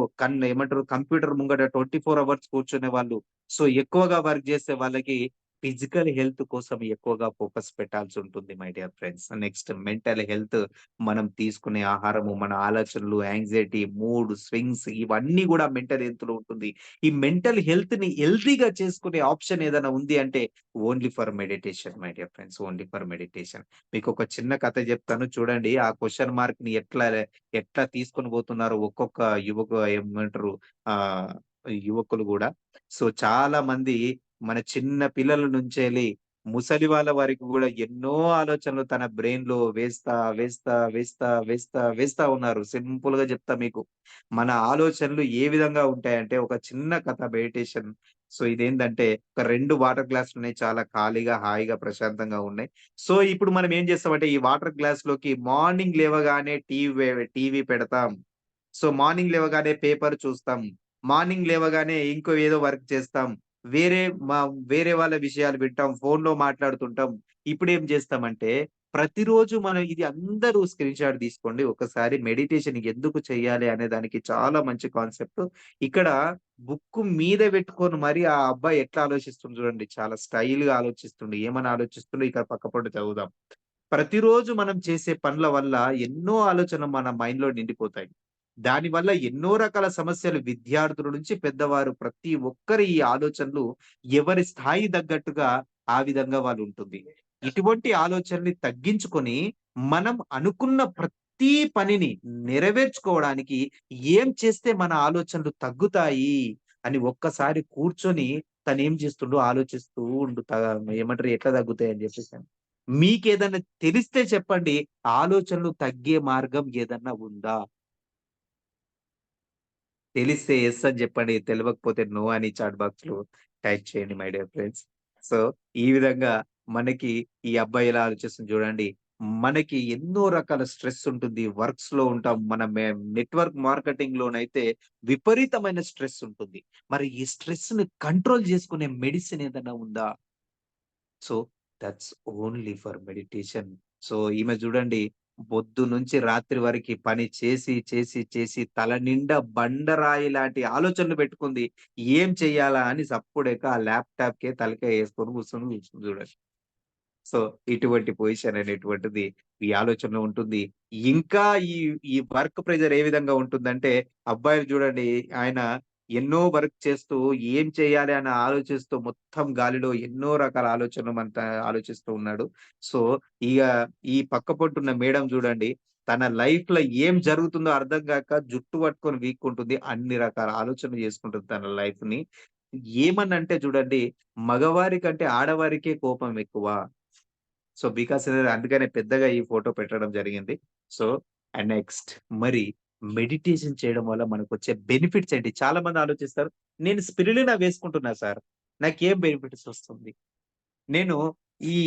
ఏమంటారు కంప్యూటర్ ముంగట 24 అవర్స్ కూర్చునే వాళ్ళు. సో, ఎక్కువగా వర్క్ చేసే వాళ్ళకి ఫిజికల్ హెల్త్ కోసం ఎక్కువగా ఫోకస్ పెట్టాల్సుంటుంది my dear friends. Next mental health మనం తీసుకునే ఆహారము, మన ఆలోచనలు, యాంక్సైటీ, మూడ్ స్వింగ్స్ ఇవన్నీ గూడా మెంటల్ హెల్త్‌లో ఉంటుంది. ఈ మెంటల్ హెల్త్‌ని హెల్తీగా చేసుకునే ఆప్షన్ ఏదైనా ఉంది అంటే only for meditation my dear friends. Only for meditation. మీకొక చిన్న కథ జెప్తాను చూడండి. ఆ క్వెషన్ మార్క్‌ని ఎట్లా తీసుకొని పోతున్నారో ఒక్కొక్క ఏమంటారు ఆహ్, యువకులు గూడా. సో, చాలా మంది మన చిన్న పిల్లల నుంచెల్లి ముసలి వాళ్ళ వరకు గూడా ఎన్నో ఆలోచనలు తన బ్రెయిన్‌లో వేస్తా ఉన్నారు. సింపుల్‌గా జెప్తా మీకు. మన ఆలోచనలు ఏ విధంగా ఉంటాయంటే, ఒక చిన్న కథ మెడిటేషన్. సో, ఇదేందంటే, ఒక 2 వాటర్ గ్లాసులున్నాయి. చాలా ఖాళీగా, హాయిగా, ప్రశాంతంగా ఉన్నాయి. సో, ఇప్పుడు మనం ఏం చేస్తామంటే, ఈ వాటర్ గ్లాస్‌లోకి మార్నింగ్ లేవగానే టీవీ పెడతాం. సో, మార్నింగ్ లేవగానే పేపర్ చూస్తాం. మార్నింగ్ లేవగానే ఇంకో ఏదో వర్క్ చేస్తాం. వేరే మా వేరే వాళ్ళ విషయాలు వింటాం. ఫోన్‌లో మాట్లాడుతుంటాం. ఇప్పుడేం చేస్తామంటే, ప్రతిరోజు మనం ఇది అందరూ స్క్రీన్ షాట్ తీసుకోండి. ఒకసారి మెడిటేషన్ ఎందుకు చేయాలి అనే దానికి చాలా మంచి కాన్సెప్ట్. ఇక్కడ బుక్కు మీద పెట్టుకొని మరి ఆ అబ్బాయి ఎట్లా ఆలోచిస్తుండు చూడండి. చాలా స్టైల్‌గా ఆలోచిస్తుండు. ఏమని ఆలోచిస్తుండో ఇక్కడ పక్కపొంటి చదువుదాం. ప్రతిరోజు మనం చేసే పనుల వల్ల ఎన్నో ఆలోచనలు మన మైండ్‌లో నిండిపోతాయి. దానివల్ల ఎన్నో రకాల సమస్యలు విద్యార్థుల నుంచి పెద్దవారు ప్రతి ఒక్కరి ఈ ఆలోచనలు ఎవరి స్థాయి తగ్గట్టుగా ఆ విధంగా ఉంటుంది. ఇటువంటి ఆలోచనని తగ్గించుకొని మనం అనుకున్న ప్రతి పనిని నెరవేర్చుకోవడానికి ఏం చేస్తే మన ఆలోచనలు తగ్గుతాయి అని ఒక్కసారి కూర్చొని తనేం చేస్తుండో ఆలోచిస్తూ ఉండు. ఏమంటారు ఎట్లా తగ్గుతాయి అని చెప్పేసని. మీకేదన్నా తెలిస్తే చెప్పండి. ఆలోచనలు తగ్గే మార్గం ఏదన్నా ఉందా? తెలిస్తే యెస్ అని చెప్పండి. తెలవకపోతే నో అని చాట్ బాక్స్‌లో టైప్ చేయండి మై డియర్ ఫ్రెండ్స్. సో, ఈ విధంగా మనకి ఈ అబ్బాయి ఎలా ఆలోచిస్తుంది చూడండి. మనకి ఎన్నో రకాల స్ట్రెస్ ఉంటుంది. వర్క్స్‌లో ఉంటాం. మన నెట్వర్క్ మార్కెటింగ్‌లోనైతే విపరీతమైన స్ట్రెస్ ఉంటుంది. మరి ఈ స్ట్రెస్‌ని కంట్రోల్ చేసుకునే మెడిసిన్ ఏదైనా ఉందా? So, that's only for meditation. So, ఈమె చూడండి పొద్దున్నుంచి రాత్రి వరకి పని చేసి తల నిండా బండరాయి లాంటి ఆలోచనలు పెట్టుకుంది. ఏం చెయ్యాలా అని సప్పుడేక ఆ ల్యాప్‌టాప్‌కే తలకాయ యేసుకొని కూర్చొని చూడండి. సో, ఇటువంటి పొజిషన్ అనేటువంటిది ఈ ఆలోచనలో ఉంటుంది. ఇంకా ఈ, ఈ వర్క్ ప్రెషర్ ఏ విధంగా ఉంటుందంటే, అబ్బాయిలు చూడండి ఆయన ఎన్నో వర్క్ చేస్తూ ఏం చేయాలి అని ఆలోచిస్తూ మొత్తం గాలిలో ఎన్నో రకాల ఆలోచనలు ఆలోచిస్తూ ఉన్నాడు. సో, ఇగ ఈ పక్కపొంటున్న మేడమ్ చూడండి తన లైఫ్‌లో ఏం జరుగుతుందో అర్థం గాక జుట్టు పట్టుకొని వీక్కుంటుంది. అన్ని రకాల ఆలోచనలు చేసుకుంటుంది తన లైఫ్‌ని. ఏమనంటే చూడండి మగవారి కంటే ఆడవారికే కోపం ఎక్కువ. సో, బికాస్ అందుకనే పెద్దగా ఈ ఫోటో పెట్టడం జరిగింది. సో, అండ్ నెక్స్ట్ మరి మెడిటేషన్ చేయడం వల్ల మనకొచ్చే బెనిఫిట్స్ ఏంటి? చాలా మంది ఆలోచిస్తారు. నేను స్పిరులినా వేసుకుంటున్నా సార్. నాకేం బెనిఫిట్స్ వస్తుంది? నేను ఈ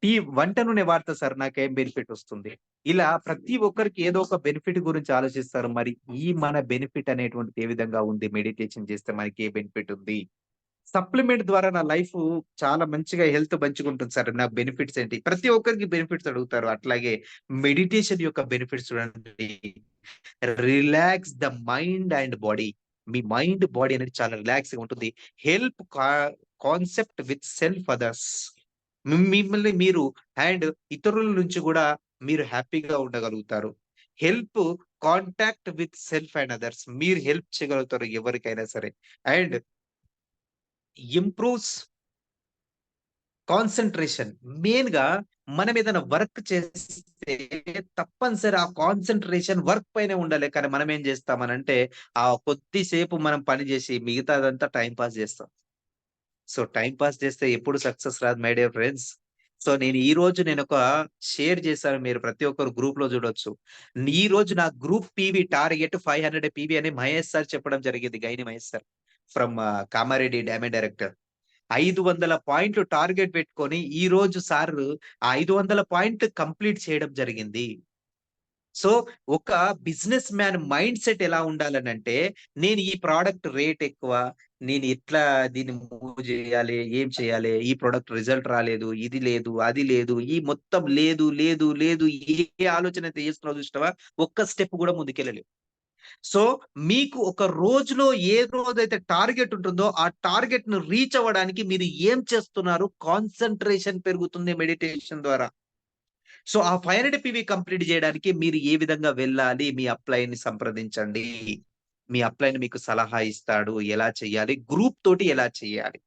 టీ వంట నూనె వాడతా సార్. నాకేం బెనిఫిట్ వస్తుంది? ఇలా ప్రతి ఒక్కరికి ఏదో ఒక బెనిఫిట్ గురించి ఆలోచిస్తారు. మరి ఈ మన బెనిఫిట్ అనేటువంటిది ఏ విధంగా ఉంది? మెడిటేషన్ చేస్తే మనకి ఏ బెనిఫిట్ ఉంది? సప్లిమెంట్ ద్వారా నా లైఫు చాలా మంచిగా హెల్త్ మంచిగుంటుంది సార్. నా బెనిఫిట్స్ ఏంటి? ప్రతి ఒక్కరికి బెనిఫిట్స్ అడుగుతారు. అట్లాగే మెడిటేషన్ యొక్క బెనిఫిట్స్ చూడండి. Relax the mind and body. Me mind, body అనేది చాలా రిలాక్స్‌గా ఉంటుంది. Help concept with self others. మిమ్మల్ని మీరు అండ్ ఇతరుల నుంచి గూడా మీరు హ్యాపీగా ఉండగలుగుతారు. Help contact with self and others. మీరు హెల్ప్ చేయగలుగుతారు ఎవరికైనా సరే. And improves concentration. మెయిన్‌గా మనం ఏదైనా వర్క్ చేస్తే తప్పనిసరి ఆ కాన్సంట్రేషన్ వర్క్ పైనే ఉండాలి. కానీ మనం ఏం చేస్తామనంటే, ఆ కొద్దిసేపు మనం పని చేసి మిగతాదంతా టైమ్ పాస్ చేస్తాం. సో, టైమ్ పాస్ చేస్తే ఎప్పుడు సక్సెస్ రాదు మై డియర్ ఫ్రెండ్స్. సో, నేనొక షేర్ చేశాను. మీరు ప్రతి ఒక్కరు గ్రూప్‌లో చూడొచ్చు. ఈరోజు నా గ్రూప్ పీవీ టార్గెట్ 500 పీవీ అని మహేష్ సార్ చెప్పడం జరిగింది. గైని మహేష్ సార్ ఫ్రమ్ కామారెడ్డి డ్యామే డైరెక్టర్. 500 పాయింట్లు టార్గెట్ పెట్టుకొని ఈరోజు సారు ఆ 500 పాయింట్లు కంప్లీట్ చేయడం జరిగింది. సో, ఒక బిజినెస్ మ్యాన్ మైండ్‌సెట్ ఎలా ఉండాలనంటే, నేను ఈ ప్రొడక్ట్ రేట్ ఎక్కువ. నేను ఎట్లా దీన్ని మూవ్ జేయాలి? ఏం చేయాలి? ఈ ప్రొడక్ట్ రిజల్ట్ రాలేదు. ఇది లేదు, అది లేదు. ఈ మొత్తం లేదు. ఏ ఆలోచన అయితే చేస్తున్నావో చూసినవా? ఒక్క స్టెప్ గూడా ముందుకెళ్ళలేవు. సో, మీకు ఒక రోజులో ఏ రోజైతే టార్గెట్ ఉంటుందో, ఆ టార్గెట్‌ను రీచ్ అవ్వడానికి మీరు ఏం చేస్తున్నారు? కాన్సంట్రేషన్ పెరుగుతుంది మెడిటేషన్ ద్వారా. సో, ఆ 500 పీవీ కంప్లీట్ జేయడానికి మీరు ఏ విధంగా వెళ్ళాలి? మీ అప్లైని సంప్రదించండి. మీ అప్లైన్ మీకు సలహా ఇస్తాడు. ఎలా చేయాలి? గ్రూప్ తోటి ఎలా చేయాలి?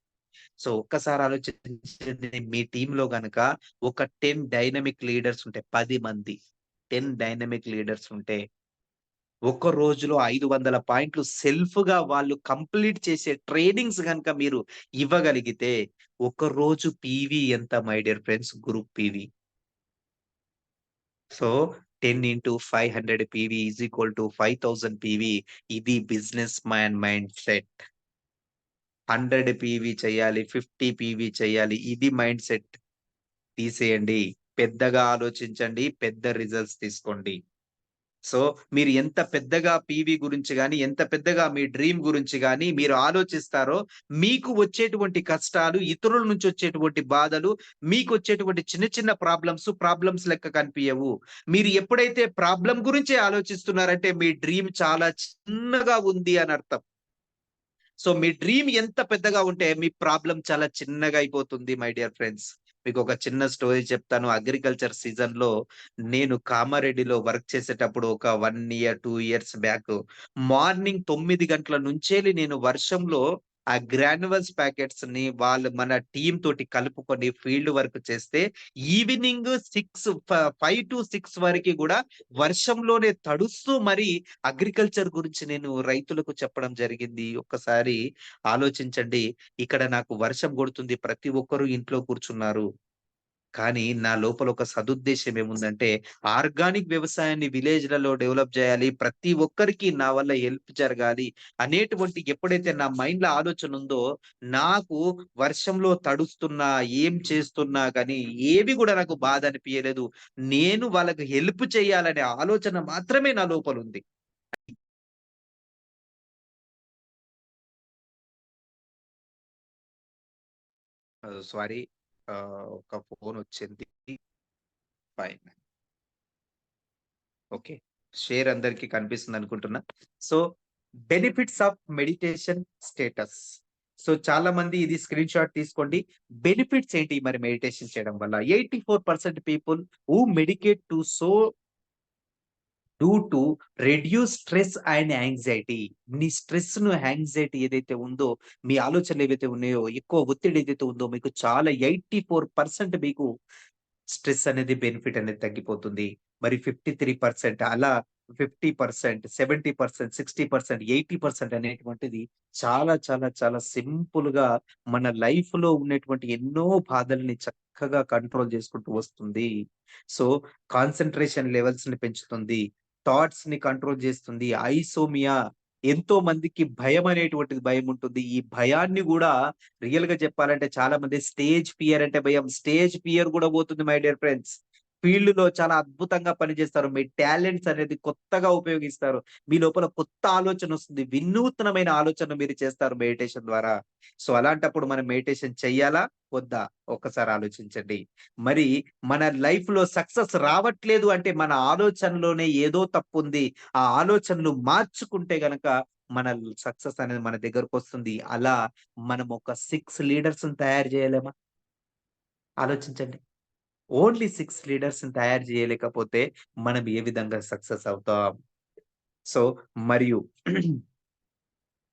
సో, ఒక్కసారి ఆలోచించండి మీ టీమ్‌లో గనక ఒక 10 డైనమిక్ లీడర్స్ ఉంటే 10 మంది 10 డైనమిక్ లీడర్స్ ఉంటే ఒక్క రోజులో 500 పాయింట్లు సెల్ఫ్‌గా వాళ్ళు కంప్లీట్ చేసే ట్రైనింగ్స్ గనక మీరు ఇవ్వగలిగితే, ఒక రోజు పీవీ ఎంత my dear friends group PV. So, 10 into 500 PV is equal to 5000 PV. ఇది business man mind set. 100 PV చేయాలి, 50 పీవీ చేయాలి. ఇది మైండ్ సెట్ తీసేయండి. పెద్దగా ఆలోచించండి. పెద్ద రిజల్ట్స్ తీసుకోండి. సో, మీరు ఎంత పెద్దగా పీవీ గురించి గాని, ఎంత పెద్దగా మీ డ్రీమ్ గురించి గాని మీరు ఆలోచిస్తారో, మీకు వచ్చేటువంటి కష్టాలు, ఇతరుల నుంచి వచ్చేటువంటి బాధలు, మీకొచ్చేటువంటి చిన్న చిన్న ప్రాబ్లమ్స్ లెక్క కనిపియవు. మీరు ఎప్పుడైతే ప్రాబ్లమ్ గురించే ఆలోచిస్తున్నారంటే, మీ డ్రీమ్ చాలా చిన్నగా ఉంది అని అర్థం. సో, మీ డ్రీమ్ ఎంత పెద్దగా ఉంటే, మీ ప్రాబ్లమ్ చాలా చిన్నగా అయిపోతుంది మై డియర్ ఫ్రెండ్స్. మీకొక చిన్న స్టోరీ చెప్తాను. అగ్రికల్చర్ సీజన్‌లో నేను కామారెడ్డిలో వర్క్ చేసేటప్పుడు ఒక 1 ఇయర్, 2 ఇయర్స్ బ్యాక్ మార్నింగ్ 9 గంటల నుంచేలి నేను వర్షంలో ఆ గ్రాన్యువల్స్ ప్యాకెట్స్‌ని మన టీమ్ తోటి కలుపుకొని ఫీల్డ్ వర్క్ చేస్తే ఈవినింగ్ 5-6 వరకి గూడా వర్షంలోనే తడుస్తూ మరి అగ్రికల్చర్ గురించి నేను రైతులకు చెప్పడం జరిగింది. ఒక్కసారి ఆలోచించండి. ఇక్కడ నాకు వర్షం కొడుతుంది. ప్రతి ఒక్కరు ఇంట్లో కూర్చున్నారు. కానీ నా లోపల ఒక సదుద్దేశ్యం ఏముందంటే, ఆర్గానిక్ వ్యవసాయాన్ని విలేజ్‌లలో డెవలప్ జేయాలి. ప్రతి ఒక్కరికి నా వల్ల హెల్ప్ జరగాలి అనేటువంటి ఎప్పుడైతే నా మైండ్‌లో ఆలోచన ఉందో, నాకు వర్షంలో తడుస్తున్నా, ఏం చేస్తున్నా గాని ఏవి గూడా నాకు బాధ అనిపియలేదు. నేను వాళ్ళకి హెల్ప్ చేయాలనే ఆలోచన మాత్రమే నా లోపలుంది. సారీ, ఒక ఫోనొచ్చింది. ఫైన్. ఓకే. షేర్ అందరికి కనిపిస్తుందనుకుంటున్నా. So, benefits of meditation status. So, చాలా మంది ఇది స్క్రీన్ షాట్ తీసుకోండి. బెనిఫిట్స్ ఏంటి మరి మెడిటేషన్ చేయడం వల్ల? 84% people who medicate do to reduce stress and anxiety. మీ స్ట్రెస్‌ను, యాంక్సైటీ ఏదైతే ఉందో, మీ ఆలోచనలు ఏవైతే ఉన్నాయో, ఎక్కువ ఒత్తిడి ఏదైతే ఉందో, మీకు చాలా 84% మీకు స్ట్రెస్ అనేది, బెనిఫిట్ అనేది తగ్గిపోతుంది. మరి 53% అలా 50%, 70%, 60%, 80% అనేటువంటిది చాలా చాలా చాలా సింపుల్‌గా మన లైఫ్‌లో ఉన్నటువంటి ఎన్నో బాధల్ని చక్కగా కంట్రోల్ చేసుకుంటూ వస్తుంది. సో, కాన్సంట్రేషన్ లెవెల్స్‌ని పెంచుతుంది. థాట్స్‌ని కంట్రోల్ చేస్తుంది. ఐసోమియా, ఎంతో మందికి భయం అనేటువంటిది భయముంటుంది. ఈ భయాన్ని గూడా రియల్‌గా చెప్పాలంటే చాలా మంది స్టేజ్ ఫియర్ అంటే భయం. స్టేజ్ ఫియర్ గూడా పోతుంది మై డియర్ ఫ్రెండ్స్. ఫీల్డ్‌లో చాలా అద్భుతంగా పనిచేస్తారు. మీ టాలెంట్స్ అనేది కొత్తగా ఉపయోగిస్తారు. మీ లోపల కొత్త ఆలోచనొస్తుంది. వినూత్నమైన ఆలోచన మీరు చేస్తారు మెడిటేషన్ ద్వారా. సో, అలాంటప్పుడు మనం మెడిటేషన్ చెయ్యాలా? వద్దా? ఒక్కసారి ఆలోచించండి. మరి మన లైఫ్‌లో సక్సెస్ రావట్లేదు అంటే మన ఆలోచనలోనే ఏదో తప్పుంది. ఆ ఆలోచనలు మార్చుకుంటే గనక మన సక్సెస్ అనేది మన దగ్గరకొస్తుంది. అలా మనం ఒక 6 లీడర్స్‌ని తయారు చేయలేమా? ఆలోచించండి. ఓన్లీ 6 లీడర్స్‌ని తయారు చేయలేకపోతే మనం ఏ విధంగా సక్సెస్ అవుతాం? సో, మరియు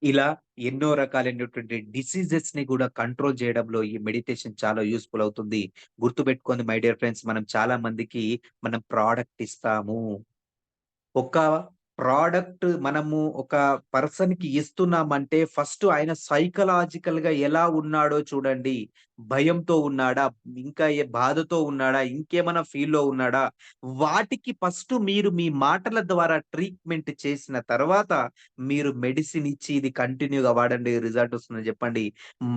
ఇలా ఎన్నో రకాలైనటువంటి డిసీజెస్‌ని గూడా కంట్రోల్ జేయడంలో ఈ మెడిటేషన్ చాలా యూజ్‌ఫుల్ అవుతుంది. గుర్తుపెట్టుకోండి మై డియర్ ఫ్రెండ్స్, మనం చాలా మందికి మనం ప్రొడక్ట్ ఇస్తాము. ఒక ప్రొడక్ట్ మనము ఒక పర్సన్‌కి ఇస్తున్నామంటే ఫస్ట్ ఆయన సైకలాజికల్‌గా ఎలా ఉన్నాడో చూడండి. భయంతో ఉన్నాడా? ఇంకా బాధతో ఉన్నాడా? ఇంకేమైనా ఫీల్‌లో ఉన్నాడా? వాటికి ఫస్ట్ మీరు మీ మాటల ద్వారా ట్రీట్‌మెంట్ చేసిన తర్వాత మీరు మెడిసిన్ ఇచ్చి ఇది కంటిన్యూ‌గా వాడండి, రిజల్ట్ వస్తుందని చెప్పండి.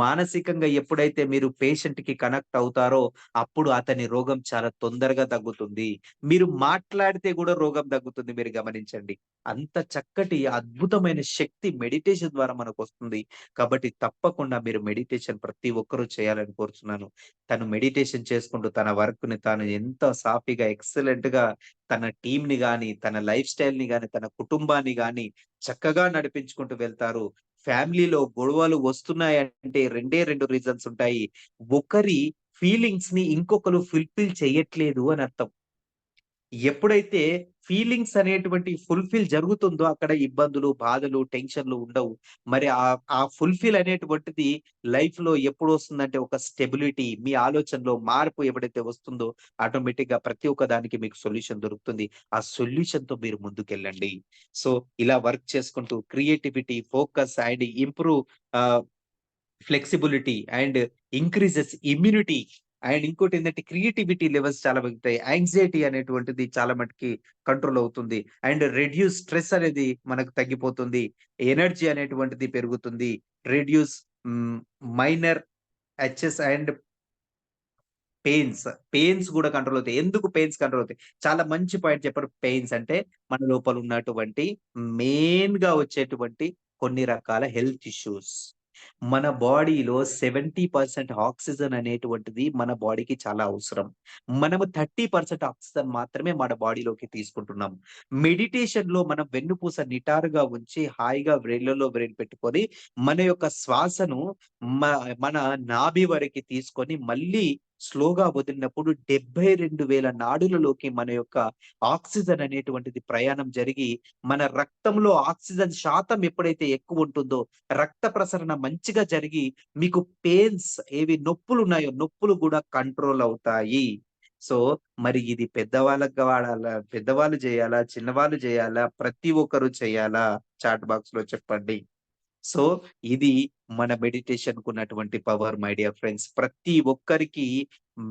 మానసికంగా ఎప్పుడైతే మీరు పేషెంట్‌కి కనెక్ట్ అవుతారో అప్పుడు అతని రోగం చాలా తొందరగా తగ్గుతుంది. మీరు మాట్లాడితే గూడా రోగం తగ్గుతుంది, మీరు గమనించండి. అంత చక్కటి అద్భుతమైన శక్తి మెడిటేషన్ ద్వారా మనకొస్తుంది. కాబట్టి తప్పకుండా మీరు మెడిటేషన్ ప్రతి ఒక్కరూ చేయాలని కోరుచున్నాను. తను మెడిటేషన్ చేసుకుంటూ తన వర్క్‌ని తాను ఎంత సాఫీగా, ఎక్సలెంట్‌గా తన టీమ్‌ని గాని, తన లైఫ్ స్టైల్‌ని గాని, తన కుటుంబాన్ని గాని చక్కగా నడిపించుకుంటూ వెళ్తారు. ఫ్యామిలీలో గొడవలు వస్తున్నాయంటే రెండే 2 రీజన్స్ ఉంటాయి. ఒకరి ఫీలింగ్స్‌ని ఇంకొకరు ఫుల్‌ఫిల్ చెయ్యట్లేదు అని అర్థం. ఎప్పుడైతే ఫీలింగ్స్ అనేటువంటి ఫుల్‌ఫిల్ జరుగుతుందో అక్కడ ఇబ్బందులు, బాధలు, టెన్షన్‌లు ఉండవు. మరి ఆ ఫుల్‌ఫిల్ అనేటువంటిది లైఫ్‌లో ఎప్పుడొస్తుందంటే ఒక స్టెబిలిటీ, మీ ఆలోచనలో మార్పు ఎప్పుడైతే వస్తుందో ఆటోమేటిక్‌గా ప్రతి ఒక్క దానికి మీకు సొల్యూషన్ దొరుకుతుంది. ఆ సొల్యూషన్‌తో మీరు ముందుకెళ్ళండి. సో, ఇలా వర్క్ చేసుకుంటూ క్రియేటివిటీ, ఫోకస్ అండ్ ఇంప్రూవ్ ఆహ్ flexibility and increases immunity and ఇంకోటేంటంటే క్రియేటివిటీ లెవెల్స్ చాలా పెరుగుతాయి. యాంక్సైటీ అనేటువంటిది చాలా మటికి కంట్రోల్ అవుతుంది. అండ్ రెడ్యూస్ స్ట్రెస్ అనేది మనకు తగ్గిపోతుంది. ఎనర్జీ అనేటువంటిది పెరుగుతుంది. రెడ్యూస్ హ్మ్, మైనర్ హెచెస్ అండ్ పెయిన్స్. పెయిన్స్ గూడా కంట్రోల్ అవుతాయి. ఎందుకు పెయిన్స్ కంట్రోల్ అవుతాయి? చాలా మంచి పాయింట్ చెప్పారు. పెయిన్స్ అంటే మన లోపల ఉన్నటువంటి మెయిన్‌గా వచ్చేటువంటి కొన్ని రకాల హెల్త్ ఇష్యూస్. మన బాడీలో 70% ఆక్సిజన్ అనేటువంటిది మన బాడీకి చాలా అవసరం. మనము 30% ఆక్సిజన్ మాత్రమే మన బాడీలోకి తీసుకుంటున్నాం. మెడిటేషన్‌లో మనం వెన్నుపూస నిటారుగా ఉంచి హాయిగా వ్రేళ్ళలో వ్రేలు పెట్టుకొని మన యొక్క శ్వాసను మ మన నాభి వరకి తీసుకొని మళ్ళీ స్లోగా వదిలినప్పుడు 72,000 నాడులలోకి మన యొక్క ఆక్సిజన్ అనేటువంటిది ప్రయాణం జరిగి, మన రక్తంలో ఆక్సిజన్ శాతం ఎప్పుడైతే ఎక్కువుంటుందో, రక్త ప్రసరణ మంచిగా జరిగి, మీకు పెయిన్స్ ఏవి నొప్పులున్నాయో, నొప్పులు గూడా కంట్రోల్ అవుతాయి. సో, మరి ఇది పెద్దవాళ్ళకి వాడాలా? పెద్దవాళ్ళు జేయాలా? చిన్నవాళ్ళు జేయాలా? ప్రతి ఒక్కరు చేయాలా? చాట్ బాక్స్‌లో చెప్పండి. సో, ఇది మన మెడిటేషన్‌కు ఉన్నటువంటి పవర్ మై డియర్ ఫ్రెండ్స్. ప్రతి ఒక్కరికి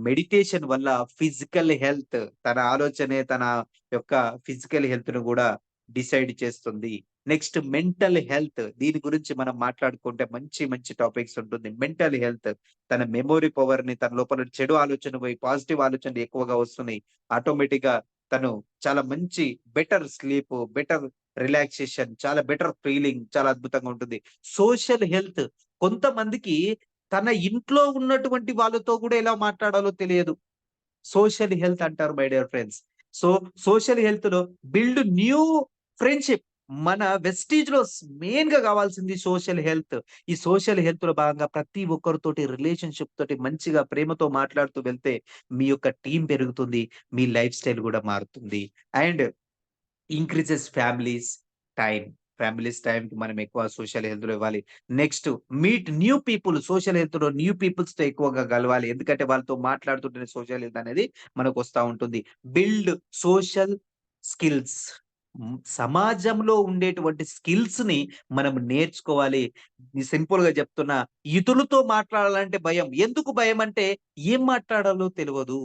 మెడిటేషన్ వల్ల ఫిజికల్ హెల్త్ తన ఆలోచనే తన యొక్క ఫిజికల్ హెల్త్‌ను గూడా డిసైడ్ చేస్తుంది. నెక్స్ట్ మెంటల్ హెల్త్ దీని గురించి మనం మాట్లాడుకుంటే మంచి మంచి టాపిక్స్ ఉంటుంది. మెంటల్ హెల్త్ తన మెమరీ పవర్‌ని తన లోపల చెడు ఆలోచన పోయి పాజిటివ్ ఆలోచనలు ఎక్కువగా వస్తున్నాయి. ఆటోమేటిక్‌గా తను చాలా మంచి బెటర్ స్లీప్, బెటర్ రిలాక్సేషన్, చాలా బెటర్ ఫీలింగ్ చాలా అద్భుతంగా ఉంటుంది. సోషల్ హెల్త్ కొంతమందికి తన ఇంట్లో ఉన్నటువంటి వాళ్ళతో కూడా ఎలా మాట్లాడాలో తెలియదు. సోషల్ హెల్త్ అంటారు my dear friends. So, social హెల్త్‌లో బిల్డ్ న్యూ ఫ్రెండ్‌షిప్. మన వెస్టీజ్‌లో మెయిన్‌గా కావాల్సింది సోషల్ హెల్త్. ఈ సోషల్ హెల్త్‌లో భాగంగా ప్రతి ఒక్కరితోటి రిలేషన్‌షిప్ తోటి మంచిగా ప్రేమతో మాట్లాడుతూ వెళ్తే మీ యొక్క టీమ్ పెరుగుతుంది. మీ లైఫ్ స్టైల్ కూడా మారుతుంది. And increases families time. Families టైమ్‌కి మనం ఎక్కువ సోషల్ హెల్త్‌లో ఇవ్వాలి. Next meet new people social హెల్త్‌లో న్యూ పీపుల్స్‌తో ఎక్కువగా గలవాలి. ఎందుకంటే వాళ్ళతో మాట్లాడుతుంటేనే సోషల్ హెల్త్ అనేది మనకొస్తా ఉంటుంది. Build social skills. సమాజంలో ఉండేటువంటి స్కిల్స్‌ని మనం నేర్చుకోవాలి. సింపుల్‌గా చెప్తున్నా, ఇతరులతో మాట్లాడాలంటే భయం. ఎందుకు భయం అంటే ఏం మాట్లాడాలో తెలవదు.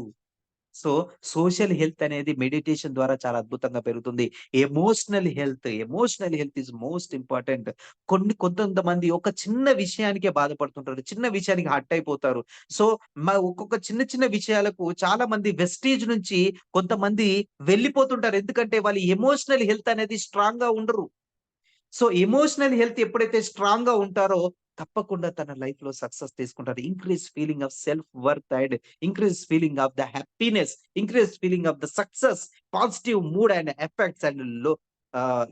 సో, సోషల్ హెల్త్ అనేది మెడిటేషన్ ద్వారా చాలా అద్భుతంగా పెరుగుతుంది. Emotional health is most important. కొంతమంది ఒక చిన్న విషయానికే బాధపడుతుంటారు. చిన్న విషయానికి హర్ట్ అయిపోతారు. సో, ఒక్కొక్క చిన్న చిన్న విషయాలకు చాలా మంది వెస్టీజ్ నుంచి కొంతమంది వెళ్ళిపోతుంటారు. ఎందుకంటే వాళ్ళు ఎమోషనల్ హెల్త్ అనేది స్ట్రాంగ్‌గా ఉండరు. సో, ఎమోషనల్ హెల్త్ ఎప్పుడైతే స్ట్రాంగ్‌గా ఉంటారో, తప్పకుండా తన లైఫ్‌లో సక్సెస్ తీసుకుంటారు. Increase feeling of self worth and increase feeling of the happiness, increase feeling of the success, positive mood and effects and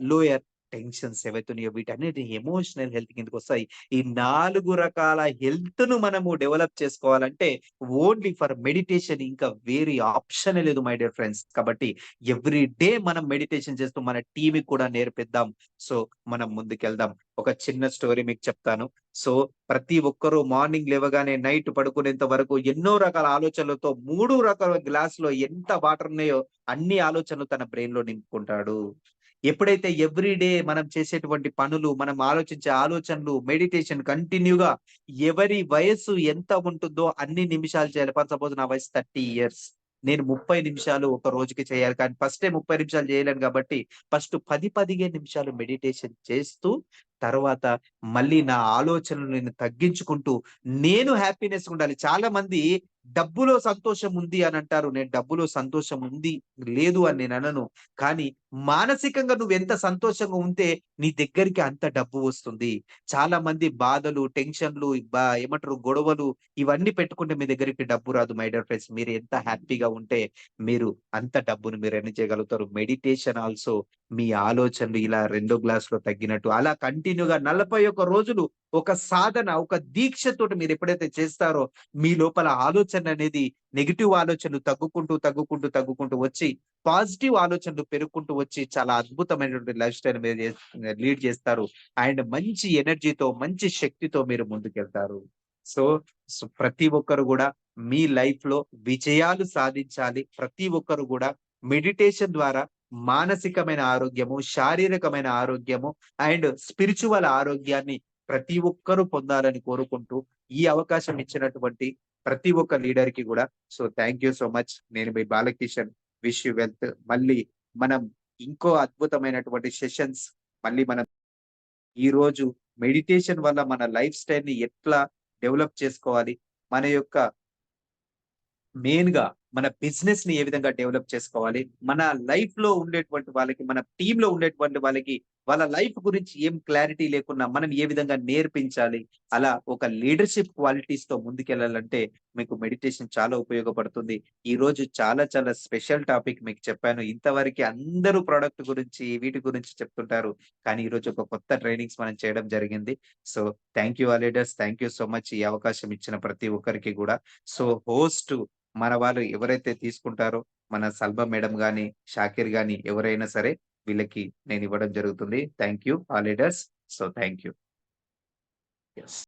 lower tensions ఏవైతే ఉన్నాయో వీటన్నిటి ఎమోషనల్ హెల్త్ కిందకొస్తాయి. ఈ 4 రకాల హెల్త్‌ను మనము డెవలప్ చేసుకోవాలంటే ఓన్లీ ఫర్ మెడిటేషన్ ఇంకా వేరే ఆప్షనే లేదు మై డియర్ ఫ్రెండ్స్. కాబట్టి ఎవ్రీ డే మనం మెడిటేషన్ చేస్తూ మన టీమ్‌కి కూడా నేర్పిద్దాం. సో, మనం ముందుకెళ్దాం. ఒక చిన్న స్టోరీ మీకు చెప్తాను. సో, ప్రతి ఒక్కరు మార్నింగ్ లేవగానే నైట్ పడుకునేంత వరకు ఎన్నో రకాల ఆలోచనలతో 3 రకాల గ్లాస్‌లో ఎంత వాటర్ ఉన్నాయో అన్ని ఆలోచనలు తన బ్రెయిన్‌లో నింపుకుంటాడు. ఎప్పుడైతే ఎవ్రీ డే మనం చేసేటువంటి పనులు, మనం ఆలోచించే ఆలోచనలు, మెడిటేషన్ కంటిన్యూగా ఎవరి వయస్సు ఎంత ఉంటుందో అన్ని నిమిషాలు చేయాలి. ఫర్ సపోజ్ నా వయసు 30 ఇయర్స్. నేను 30 నిమిషాలు ఒక రోజుకి చేయాలి. కానీ ఫస్టే 30 నిమిషాలు చేయలేను కాబట్టి ఫస్ట్ 10, 15 నిమిషాలు మెడిటేషన్ చేస్తూ తర్వాత మళ్ళీ నా ఆలోచనలు నేను తగ్గించుకుంటూ నేను హ్యాపీనెస్‌గా ఉండాలి. చాలా మంది డబ్బులో సంతోషం ఉంది అని అంటారు. నేను డబ్బులో సంతోషం ఉంది, లేదు అని నేననను. కానీ మానసికంగా నువ్వెంత సంతోషంగా ఉంటే నీ దగ్గరికి అంత డబ్బు వస్తుంది. చాలా మంది బాధలు, టెన్షన్‌లు ఏమంటారు గొడవలు ఇవన్నీ పెట్టుకుంటే మీ దగ్గరికి డబ్బు రాదు మై డియర్ ఫ్రెండ్స్. మీరు ఎంత హ్యాపీగా ఉంటే మీరు అంత డబ్బును మీరు ఎర్న్ చేయగలుగుతారు. మెడిటేషన్ ఆల్సో మీ ఆలోచనలు ఇలా రెండో గ్లాస్‌లో తగ్గినట్టు అలా కంటిన్యూగా 41 రోజులు ఒక సాధన, ఒక దీక్షతోటి మీరెప్పుడైతే చేస్తారో మీ లోపల ఆలోచన అనేది నెగెటివ్ ఆలోచనలు తగ్గుకుంటూ వచ్చి పాజిటివ్ ఆలోచనలు పెరుగుకుంటూ వచ్చి చాలా అద్భుతమైనటువంటి లైఫ్ స్టైల్ మీరు లీడ్ చేస్తారు. అండ్ మంచి ఎనర్జీతో, మంచి శక్తితో మీరు ముందుకెళ్తారు. సో, ప్రతి ఒక్కరు గూడా మీ లైఫ్‌లో విజయాలు సాధించాలి. ప్రతి ఒక్కరు గూడా మెడిటేషన్ ద్వారా మానసికమైన ఆరోగ్యము, శారీరకమైన ఆరోగ్యము అండ్ స్పిరిచువల్ ఆరోగ్యాన్ని ప్రతి ఒక్కరూ పొందాలని కోరుకుంటూ, ఈ అవకాశం ఇచ్చినటువంటి ప్రతి ఒక్క లీడర్‌కి గూడా థాంక్ యూ సో మచ్. నేను మీ బాలకిషన్. Wish you wealth. మళ్ళీ మనం ఇంకో అద్భుతమైనటువంటి సెషన్స్ మళ్ళీ మనం ఈరోజు మెడిటేషన్ వల్ల మన లైఫ్ స్టైల్‌ని ఎట్లా డెవలప్ చేసుకోవాలి? మన యొక్క మెయిన్‌గా మన బిజినెస్‌ని ఏ విధంగా డెవలప్ చేసుకోవాలి? మన లైఫ్‌లో ఉండేటువంటి వాళ్ళకి, మన టీమ్‌లో ఉండేటువంటి వాళ్ళకి, వాళ్ళ లైఫ్ గురించి ఏం క్లారిటీ లేకున్నా మనం ఏ విధంగా నేర్పించాలి? అలా ఒక లీడర్‌షిప్ క్వాలిటీస్‌తో ముందుకెళ్ళాలంటే మీకు మెడిటేషన్ చాలా ఉపయోగపడుతుంది. ఈరోజు చాలా చాలా స్పెషల్ టాపిక్ మీకు చెప్పాను. ఇంతవరకి అందరూ ప్రొడక్ట్ గురించి, వీటి గురించి చెప్తుంటారు. కానీ ఈరోజు ఒక కొత్త ట్రైనింగ్స్ మనం చేయడం జరిగింది. So, thank you all leaders. Thank you so much ఈ అవకాశం ఇచ్చిన ప్రతి ఒక్కరికి గూడా. హోస్ట్ మన వాళ్ళు ఎవరైతే తీసుకుంటారో మన సల్మా మేడం గాని, షాకీర్ గాని ఎవరైనా సరే వీళ్ళకి నేనివ్వడం జరుగుతుంది. Thank you all leaders. Thank you. Yes.